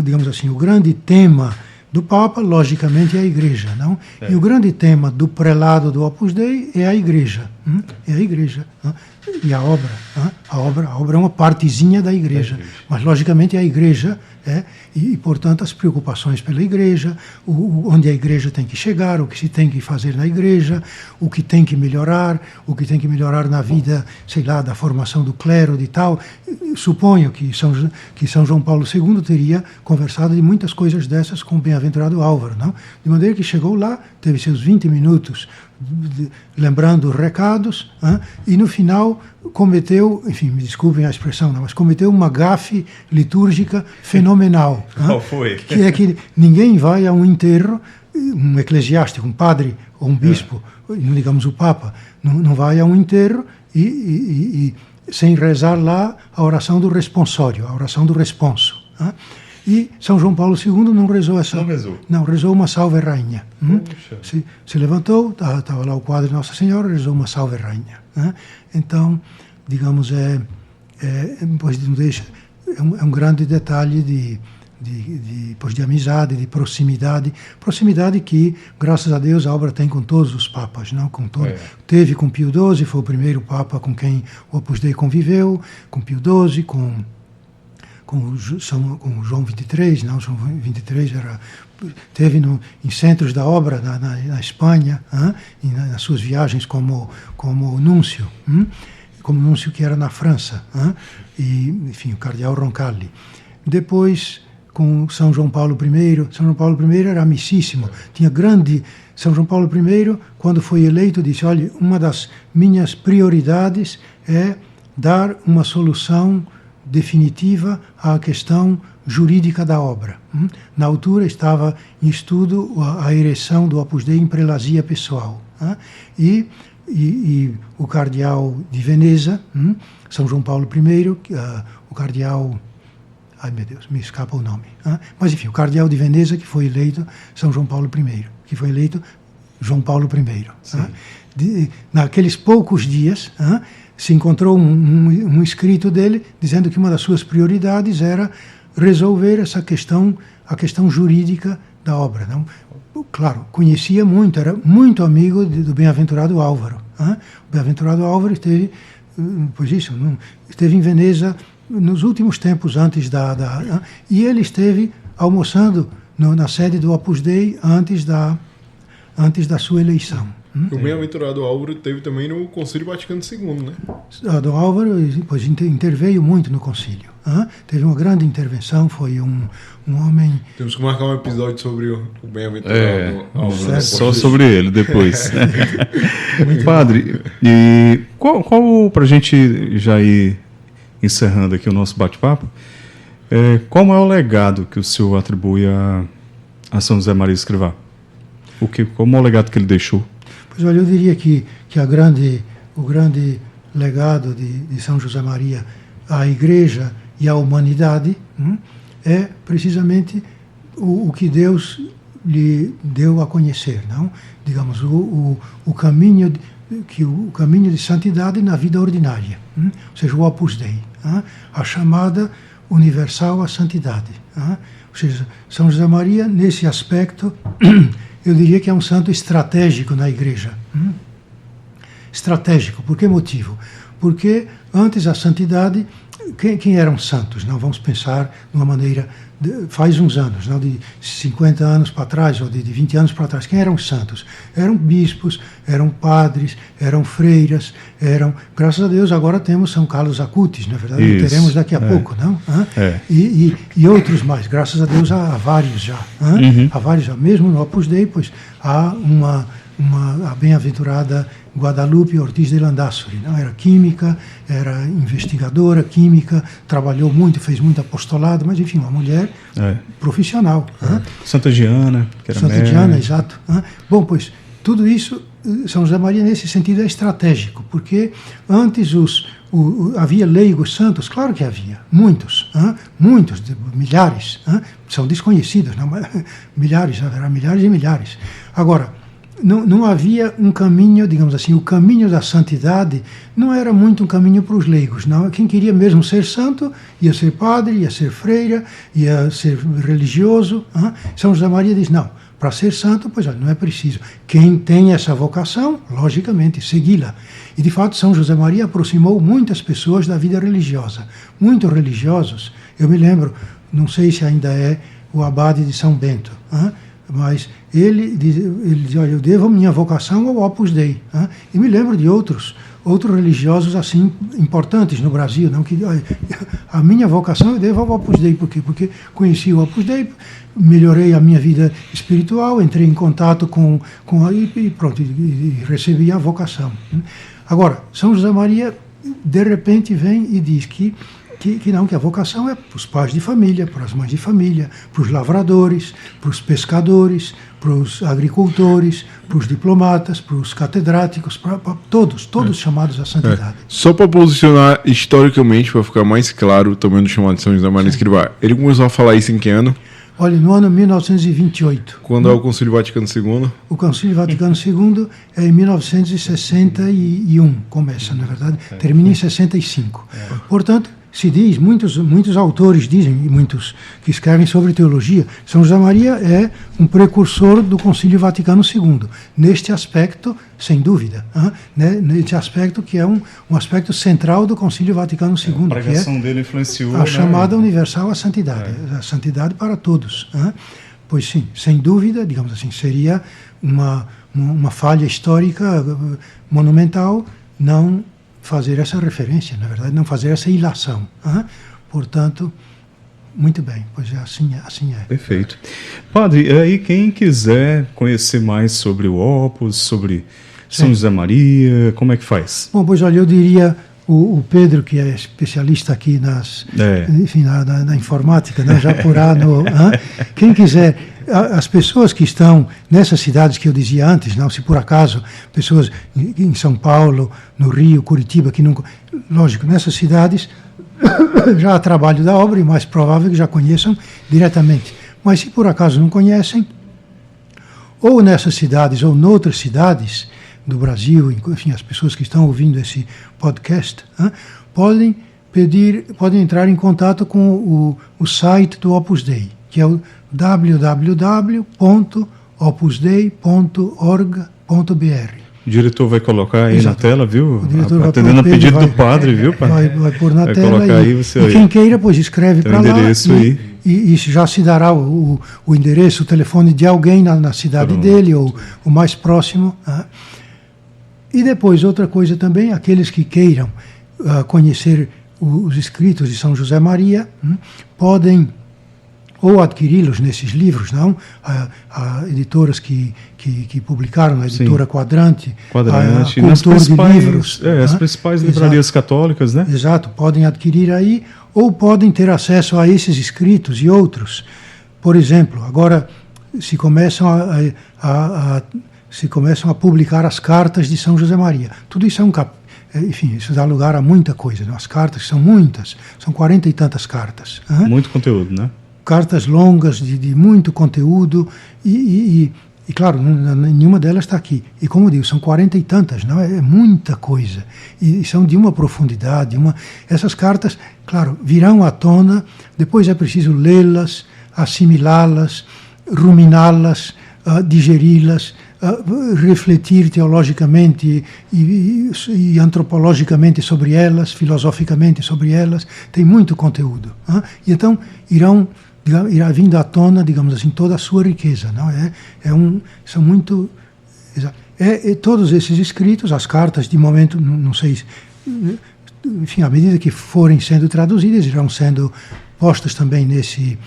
digamos assim, o grande tema do Papa, logicamente, é a igreja, não? E o grande tema do prelado do Opus Dei é a igreja. É a igreja. E a obra. A obra é uma partezinha da igreja. Mas, logicamente, é a igreja. E, portanto, as preocupações pela igreja, onde a igreja tem que chegar, o que se tem que fazer na igreja, o que tem que melhorar na vida, sei lá, da formação do clero e tal. Suponho que São João Paulo II teria conversado de muitas coisas dessas com o bem-aventurado Álvaro, não? De maneira que chegou lá, teve seus 20 minutos lembrando os recados, e no final cometeu, enfim, me desculpem a expressão, não, mas cometeu uma gafe litúrgica fenomenal. Qual foi? Que é que ninguém vai a um enterro, um eclesiástico, um padre ou um bispo, digamos o Papa, não vai a um enterro e sem rezar lá a oração do responsório, a oração do responso. E São João Paulo II não rezou essa. Não, rezou uma Salve Rainha. Se levantou, estava lá o quadro de Nossa Senhora, rezou uma Salve Rainha. Então, digamos, é um grande detalhe de amizade, de proximidade. Proximidade que, graças a Deus, a obra tem com todos os papas. Não? Teve com Pio XII, foi o primeiro papa com quem o Opus Dei conviveu, com Pio XII, com João XXIII, não, João XXIII teve em centros da obra na Espanha, e nas suas viagens como núncio, como núncio que era na França, e, enfim, o cardeal Roncalli. Depois, com São João Paulo I era amicíssimo, São João Paulo I, quando foi eleito, disse, olha, uma das minhas prioridades é dar uma solução definitiva à questão jurídica da obra. Na altura estava em estudo a ereção do Opus Dei em prelazia pessoal. E o cardeal de Veneza, São João Paulo I, o cardeal... Ai, meu Deus, me escapa o nome. Mas, enfim, o cardeal de Veneza, que foi eleito São João Paulo I, que foi eleito João Paulo I. Naqueles poucos dias... se encontrou um escrito dele dizendo que uma das suas prioridades era resolver essa questão, a questão jurídica da obra. Não? Claro, conhecia muito, era muito amigo do bem-aventurado Álvaro. O bem-aventurado Álvaro esteve em Veneza nos últimos tempos antes e ele esteve almoçando na sede do Opus Dei antes da sua eleição. O bem-aventurado Álvaro teve também no Concílio Vaticano II, né? Do Álvaro, pois, interveio muito no concílio. Teve uma grande intervenção, foi um homem... Temos que marcar um episódio sobre o bem-aventurado Álvaro. Só sobre ele depois. Padre, e qual para a gente já ir encerrando aqui o nosso bate-papo, qual é o legado que o senhor atribui a São José Maria Escrivá? Qual é o legado que ele deixou? Pois olha, eu diria que o grande legado de São José Maria à Igreja e à humanidade é precisamente o que Deus lhe deu a conhecer, não? Digamos, o caminho de santidade na vida ordinária, ou seja, o Opus Dei, a chamada universal à santidade. Ou seja, São José Maria, nesse aspecto, eu diria que é um santo estratégico na Igreja. Estratégico, por que motivo? Porque antes a santidade, quem eram santos? Não, vamos pensar de uma maneira, faz uns anos, não, de 50 anos para trás, ou de 20 anos para trás, quem eram santos? Eram bispos, eram padres, eram freiras, graças a Deus, agora temos São Carlos Acutis, na verdade, teremos daqui a pouco, não? E outros mais, graças a Deus há vários já. Há vários já, mesmo no Opus Dei, pois há a bem-aventurada Guadalupe Ortiz de Landázuri. Não? Era química, era investigadora química, trabalhou muito, fez muito apostolado, mas enfim, uma mulher profissional. Santa Diana, que era Santa Diana, exato. Bom, pois, tudo isso, São José Maria, nesse sentido, é estratégico, porque antes havia leigos santos, claro que havia, muitos, milhares, são desconhecidos, não, milhares, haverá milhares e milhares. Agora, não havia um caminho, digamos assim, o caminho da santidade não era muito um caminho para os leigos. Não. Quem queria mesmo ser santo ia ser padre, ia ser freira, ia ser religioso. São José Maria diz, não, para ser santo, pois não é preciso. Quem tem essa vocação, logicamente, segui-la. E, de fato, São José Maria aproximou muitas pessoas da vida religiosa. Muitos religiosos, eu me lembro, não sei se ainda é o abade de São Bento, mas ele diz, olha, eu devo a minha vocação ao Opus Dei. E me lembro de outros religiosos assim importantes no Brasil, não, que olha, a minha vocação eu devo ao Opus Dei. Por quê? Porque conheci o Opus Dei, melhorei a minha vida espiritual, entrei em contato com e pronto, e recebi a vocação. Agora, São José Maria, de repente, vem e diz que a vocação é para os pais de família, para as mães de família, para os lavradores, para os pescadores, para os agricultores, para os diplomatas, para os catedráticos, para todos chamados à santidade. Só para posicionar historicamente, para ficar mais claro também do chamado de São José Maria Escrivá, ele começou a falar isso em que ano? Olha, no ano 1928. Quando é o Concílio Vaticano II? O Concílio Vaticano II é em 1961, começa, na verdade, termina em 65. Portanto, se diz, muitos autores dizem, e muitos que escrevem sobre teologia, São José Maria é um precursor do Concílio Vaticano II, neste aspecto, sem dúvida, neste aspecto que é um aspecto central do Concílio Vaticano II, a pregação dele influenciou a chamada universal à santidade, a santidade para todos. Pois sim, sem dúvida, digamos assim, seria uma falha histórica monumental não fazer essa referência, na verdade, não fazer essa ilação. Portanto, muito bem, pois assim é. Perfeito. Padre, aí quem quiser conhecer mais sobre o Opus, sobre São José Maria, como é que faz? Bom, pois olha, eu diria o Pedro, que é especialista aqui enfim, na informática, né, já por ano, quem quiser, as pessoas que estão nessas cidades que eu dizia antes, não, se por acaso pessoas em São Paulo, no Rio, Curitiba, que não, lógico, nessas cidades já há trabalho da obra e mais provável que já conheçam diretamente. Mas se por acaso não conhecem, ou nessas cidades ou noutras cidades do Brasil, enfim, as pessoas que estão ouvindo esse podcast, podem entrar em contato com o site do Opus Dei, que é o www.opusdei.org.br. O diretor vai colocar aí na tela, viu? O diretor atendendo a pedido do padre, viu, padre? Vai pôr na tela. Colocar aí, você e quem queira, pois escreve para lá. Endereço aí. E já se dará o endereço, o telefone de alguém na cidade dele, ou o mais próximo. E depois, outra coisa também, aqueles que queiram conhecer os escritos de São José Maria, podem ou adquiri-los nesses livros, não? Há editoras que publicaram, a editora Quadrante, a Cultor de Livros. As principais livrarias católicas, né? Exato, podem adquirir aí, ou podem ter acesso a esses escritos e outros. Por exemplo, agora se começam a publicar as cartas de São José Maria. Tudo isso enfim, isso dá lugar a muita coisa. Né? As cartas são muitas, são 40 e tantas cartas. Muito conteúdo, né? Cartas longas, de muito conteúdo, e claro, nenhuma delas está aqui. E como eu digo, são 40 e tantas, não? É muita coisa. E são de uma profundidade. Essas cartas, claro, virão à tona, depois é preciso lê-las, assimilá-las, ruminá-las, digeri-las, refletir teologicamente e antropologicamente sobre elas, filosoficamente sobre elas. Tem muito conteúdo. E então irá vindo à tona, digamos assim, toda a sua riqueza. Não? São muito... todos esses escritos, as cartas, de momento, não sei... Enfim, à medida que forem sendo traduzidas, irão sendo postas também nesse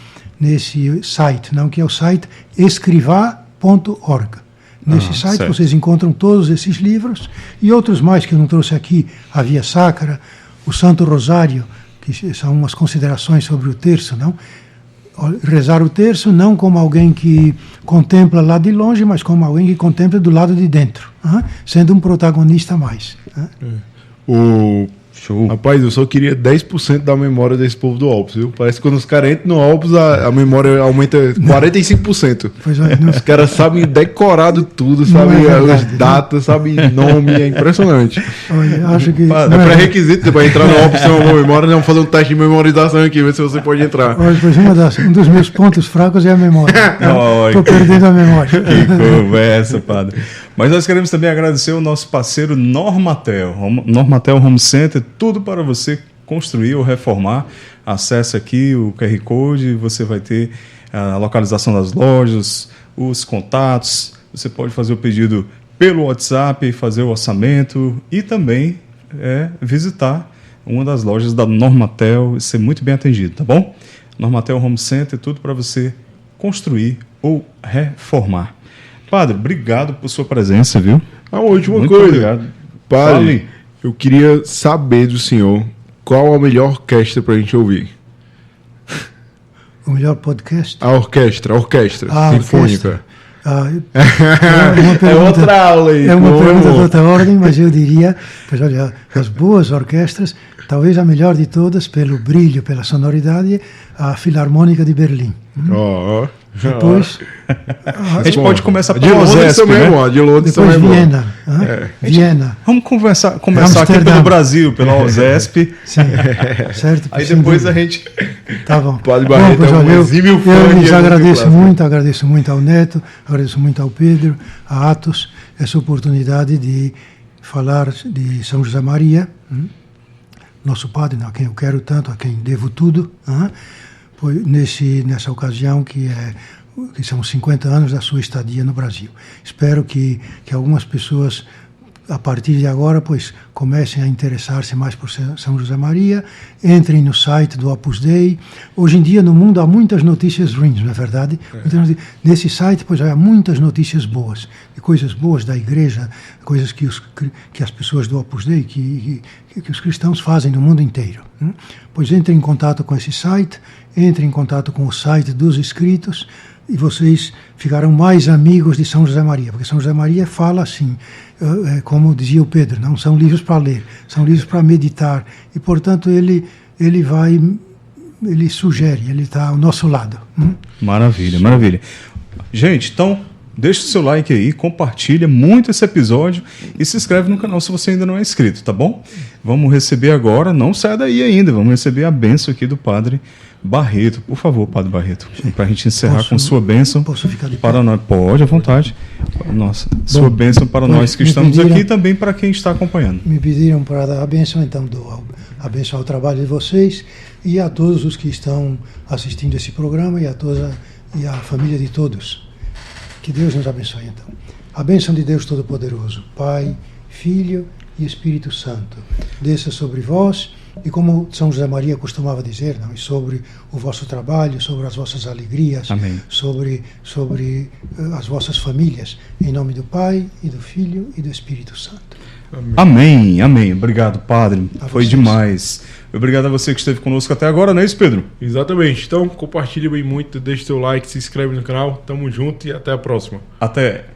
site, não? Que é o site escrivá.org. Nesse site certo. vocês encontram todos esses livros e outros mais que eu não trouxe aqui, a Via Sacra, o Santo Rosário, que são umas considerações sobre o terço, não? Rezar o terço não como alguém que contempla lá de longe, mas como alguém que contempla do lado de dentro, sendo um protagonista a mais. Show. Rapaz, eu só queria 10% da memória desse povo do Alpes, viu? Parece que quando os caras entram no Alpes, a memória aumenta 45%. Pois é, não, Os caras sabem decorado tudo, sabem as datas, sabem nome, é impressionante. olha, acho que... É pré-requisito para entrar no Alpes ter uma boa memória, não fazer um teste de memorização aqui, ver se você pode entrar. Olha, pois um dos meus pontos fracos é a memória. Estou perdendo a memória. Que conversa, padre. Mas nós queremos também agradecer o nosso parceiro Normatel. Normatel Home Center, tudo para você construir ou reformar. Acesse aqui o QR Code, você vai ter a localização das lojas, os contatos. Você pode fazer o pedido pelo WhatsApp, fazer o orçamento e também visitar uma das lojas da Normatel e ser muito bem atendido, tá bom? Normatel Home Center, tudo para você construir ou reformar. Padre, obrigado por sua presença, viu? A última Muito coisa. obrigado. Padre, Fale. eu queria saber do senhor qual a melhor orquestra pra gente ouvir. O melhor podcast? A orquestra sinfônica. É outra aula aí. É uma não, pergunta de irmão. outra ordem, mas eu diria, pois olha, as boas orquestras, talvez a melhor de todas, pelo brilho, pela sonoridade, a Filarmônica de Berlim. Ó. Depois, A gente pode começar de pelo Londres OSESP, também, né? irmão. De Londres depois também, irmão. Viena. Viena. Vamos começar aqui Amsterdã. pelo Brasil, pela OSESP. Sim, certo? Aí sem depois dúvida. a gente... Tá bom. Padre Barreto Bom, pois, é um olha, exímio fã eu de lhes música agradeço muito ao Neto, agradeço muito ao Pedro, a Atos, essa oportunidade de falar de São José Maria, nosso padre, a quem eu quero tanto, a quem devo tudo, nessa ocasião que são 50 anos da sua estadia no Brasil. Espero que algumas pessoas, a partir de agora, pois, comecem a interessar-se mais por São José Maria, entrem no site do Opus Dei. Hoje em dia, no mundo, há muitas notícias ruins, não é verdade? Nesse site, pois, há muitas notícias boas, de coisas boas da Igreja, coisas que as pessoas do Opus Dei, que os cristãos fazem no mundo inteiro. Pois entrem em contato com esse site, entrem em contato com o site dos inscritos, e vocês ficarão mais amigos de São José Maria, porque São José Maria fala assim, como dizia o Pedro, não são livros para ler, são livros para meditar, e portanto ele sugere, ele está ao nosso lado. Maravilha, maravilha. Gente, então, deixa o seu like aí, compartilha muito esse episódio e se inscreve no canal se você ainda não é inscrito, tá bom? Vamos receber agora, não sai daí ainda, vamos receber a bênção aqui do Padre Barreto. Por favor, Padre Barreto, para a gente encerrar com sua bênção. Posso ficar de pé? Para nós, pode, à vontade. Nossa, sua bênção para nós que estamos aqui e também para quem está acompanhando. Me pediram para dar a bênção, então dou a bênção ao trabalho de vocês e a todos os que estão assistindo esse programa e a família de todos. Que Deus nos abençoe, então. A bênção de Deus Todo-Poderoso, Pai, Filho e Espírito Santo, desça sobre vós e, como São José Maria costumava dizer, não, sobre o vosso trabalho, sobre as vossas alegrias, Amém. sobre as vossas famílias, em nome do Pai e do Filho e do Espírito Santo. Amém, amém. Obrigado, Padre. Foi vocês. Demais. Obrigado a você que esteve conosco até agora, não é isso, Pedro? Exatamente. Então, compartilhe bem muito, deixe seu like, se inscreve no canal. Tamo junto e até a próxima. Até.